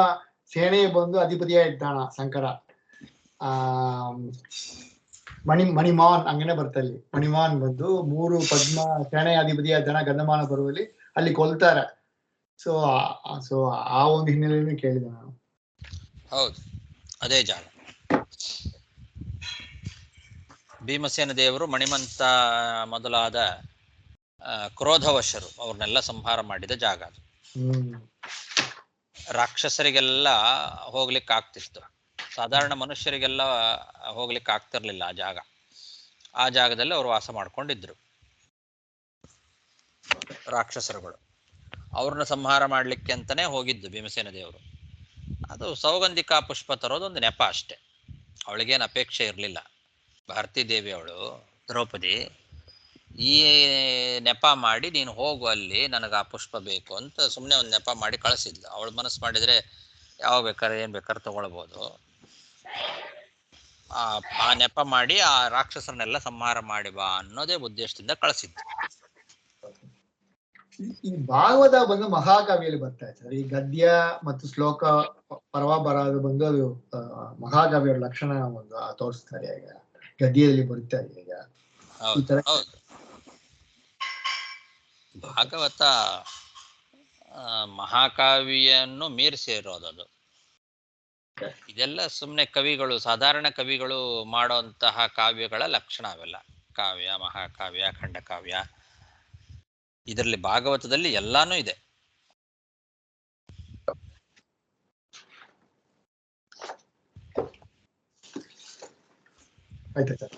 ಸೇನೆ ಬಂದು ಅಧಿಪತಿಯ ಇದ್ದಾನ ಶಂಕರ. ಮಣಿಮಾನ್ ಹಂಗನೆ ಬರ್ತಲ್ಲಿ, ಮಣಿಮಾನ್ ಬಂದು 3 ಪದ್ಮ ಸೇನೆ ಅಧಿಪತಿಯ ಇದ್ದಾನ ಗಂಧಮಾನ ಪರ್ವದಲ್ಲಿ, ಅಲ್ಲಿ ಕೊಲ್ತಾರೆ. ಸೊ ಆ ಒಂದು ಹಿನ್ನೆಲೆಯನ್ನು ಕೇಳಿದೆ ನಾನು. ಹೌದು, ಅದೇ ಜಾಗ. ಭೀಮಸೇನ ದೇವರು ಮಣಿಮಂತ ಮೊದಲಾದ ಕ್ರೋಧವಶರು ಅವ್ರನ್ನೆಲ್ಲ ಸಂಹಾರ ಮಾಡಿದ ಜಾಗ ಅದು. ರಾಕ್ಷಸರಿಗೆಲ್ಲ ಹೋಗ್ಲಿಕ್ಕೆ ಆಗ್ತಿತ್ತು, ಸಾಧಾರಣ ಮನುಷ್ಯರಿಗೆಲ್ಲ ಹೋಗ್ಲಿಕ್ಕೆ ಆಗ್ತಿರ್ಲಿಲ್ಲ ಆ ಜಾಗ. ಆ ಜಾಗದಲ್ಲಿ ಅವರು ವಾಸ ಮಾಡ್ಕೊಂಡಿದ್ರು ರಾಕ್ಷಸರುಗಳು. ಅವ್ರನ್ನ ಸಂಹಾರ ಮಾಡ್ಲಿಕ್ಕೆ ಅಂತಾನೆ ಹೋಗಿದ್ದು ಭೀಮಸೇನ ದೇವರು. ಅದು ಸೌಗಂಧಿಕಾ ಪುಷ್ಪ ತರೋದೊಂದು ನೆಪ ಅಷ್ಟೆ, ಅವಳಿಗೇನು ಅಪೇಕ್ಷೆ ಇರಲಿಲ್ಲ. ಭಾರತೀ ದೇವಿ ಅವಳು ದ್ರೌಪದಿ ಈ ನೆಪ ಮಾಡಿ ನೀನು ಹೋಗು ಅಲ್ಲಿ, ನನಗೆ ಆ ಪುಷ್ಪ ಬೇಕು ಅಂತ ಸುಮ್ಮನೆ ಒಂದು ನೆಪ ಮಾಡಿ ಕಳಿಸಿದ್ಲು. ಅವಳು ಮನಸ್ಸು ಮಾಡಿದರೆ ಯಾವ ಬೇಕಾದ್ರೆ ಏನು ಬೇಕಾದ್ರೆ ತಗೊಳ್ಬೋದು. ಆ ನೆಪ ಮಾಡಿ ಆ ರಾಕ್ಷಸರನ್ನೆಲ್ಲ ಸಂಹಾರ ಮಾಡಿ ಬಾ ಅನ್ನೋದೇ ಉದ್ದೇಶದಿಂದ ಕಳಿಸಿದ್ದು. ಈ ಭಾಗವತ ಬಂದು ಮಹಾಕಾವ್ಯಲ್ಲಿ ಬರ್ತಾ ಇದೆ. ಈ ಗದ್ಯ ಮತ್ತು ಶ್ಲೋಕ ಪರ್ವ ಬರೋದು ಬಂದು ಅದು ಮಹಾಕಾವ್ಯರ ಲಕ್ಷಣ ಒಂದು ತೋರಿಸ್ತಾರೆ. ಈಗ ಗದ್ಯದಲ್ಲಿ ಬರುತ್ತಾ ಇದೆ. ಈಗ ಭಾಗವತ ಮಹಾಕಾವ್ಯನ್ನು ಮೀರಿಸಿ ಇರೋದದು. ಇದೆಲ್ಲ ಸುಮ್ಮನೆ ಕವಿಗಳು, ಸಾಧಾರಣ ಕವಿಗಳು ಮಾಡುವಂತಹ ಕಾವ್ಯಗಳ ಲಕ್ಷಣ ಅವೆಲ್ಲ. ಕಾವ್ಯ, ಮಹಾಕಾವ್ಯ, ಖಂಡಕಾವ್ಯ, ಇದರಲ್ಲಿ ಭಾಗವತದಲ್ಲಿ ಎಲ್ಲಾನು ಇದೆ. ಆಯ್ತು ಸರ್.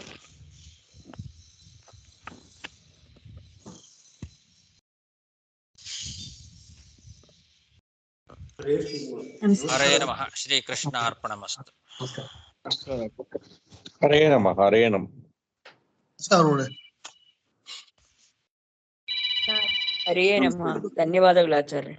ಹರೇ ನಮಃ. ಶ್ರೀ ಕೃಷ್ಣ ಅರ್ಪಣಮಸ್ತು. ಹರೇ ನಮಃ. ಹರೇ ನಮಃ. ಹರೇ ನಮಃ. ಧನ್ಯವಾದಗಳು ಆಚಾರ್ಯ.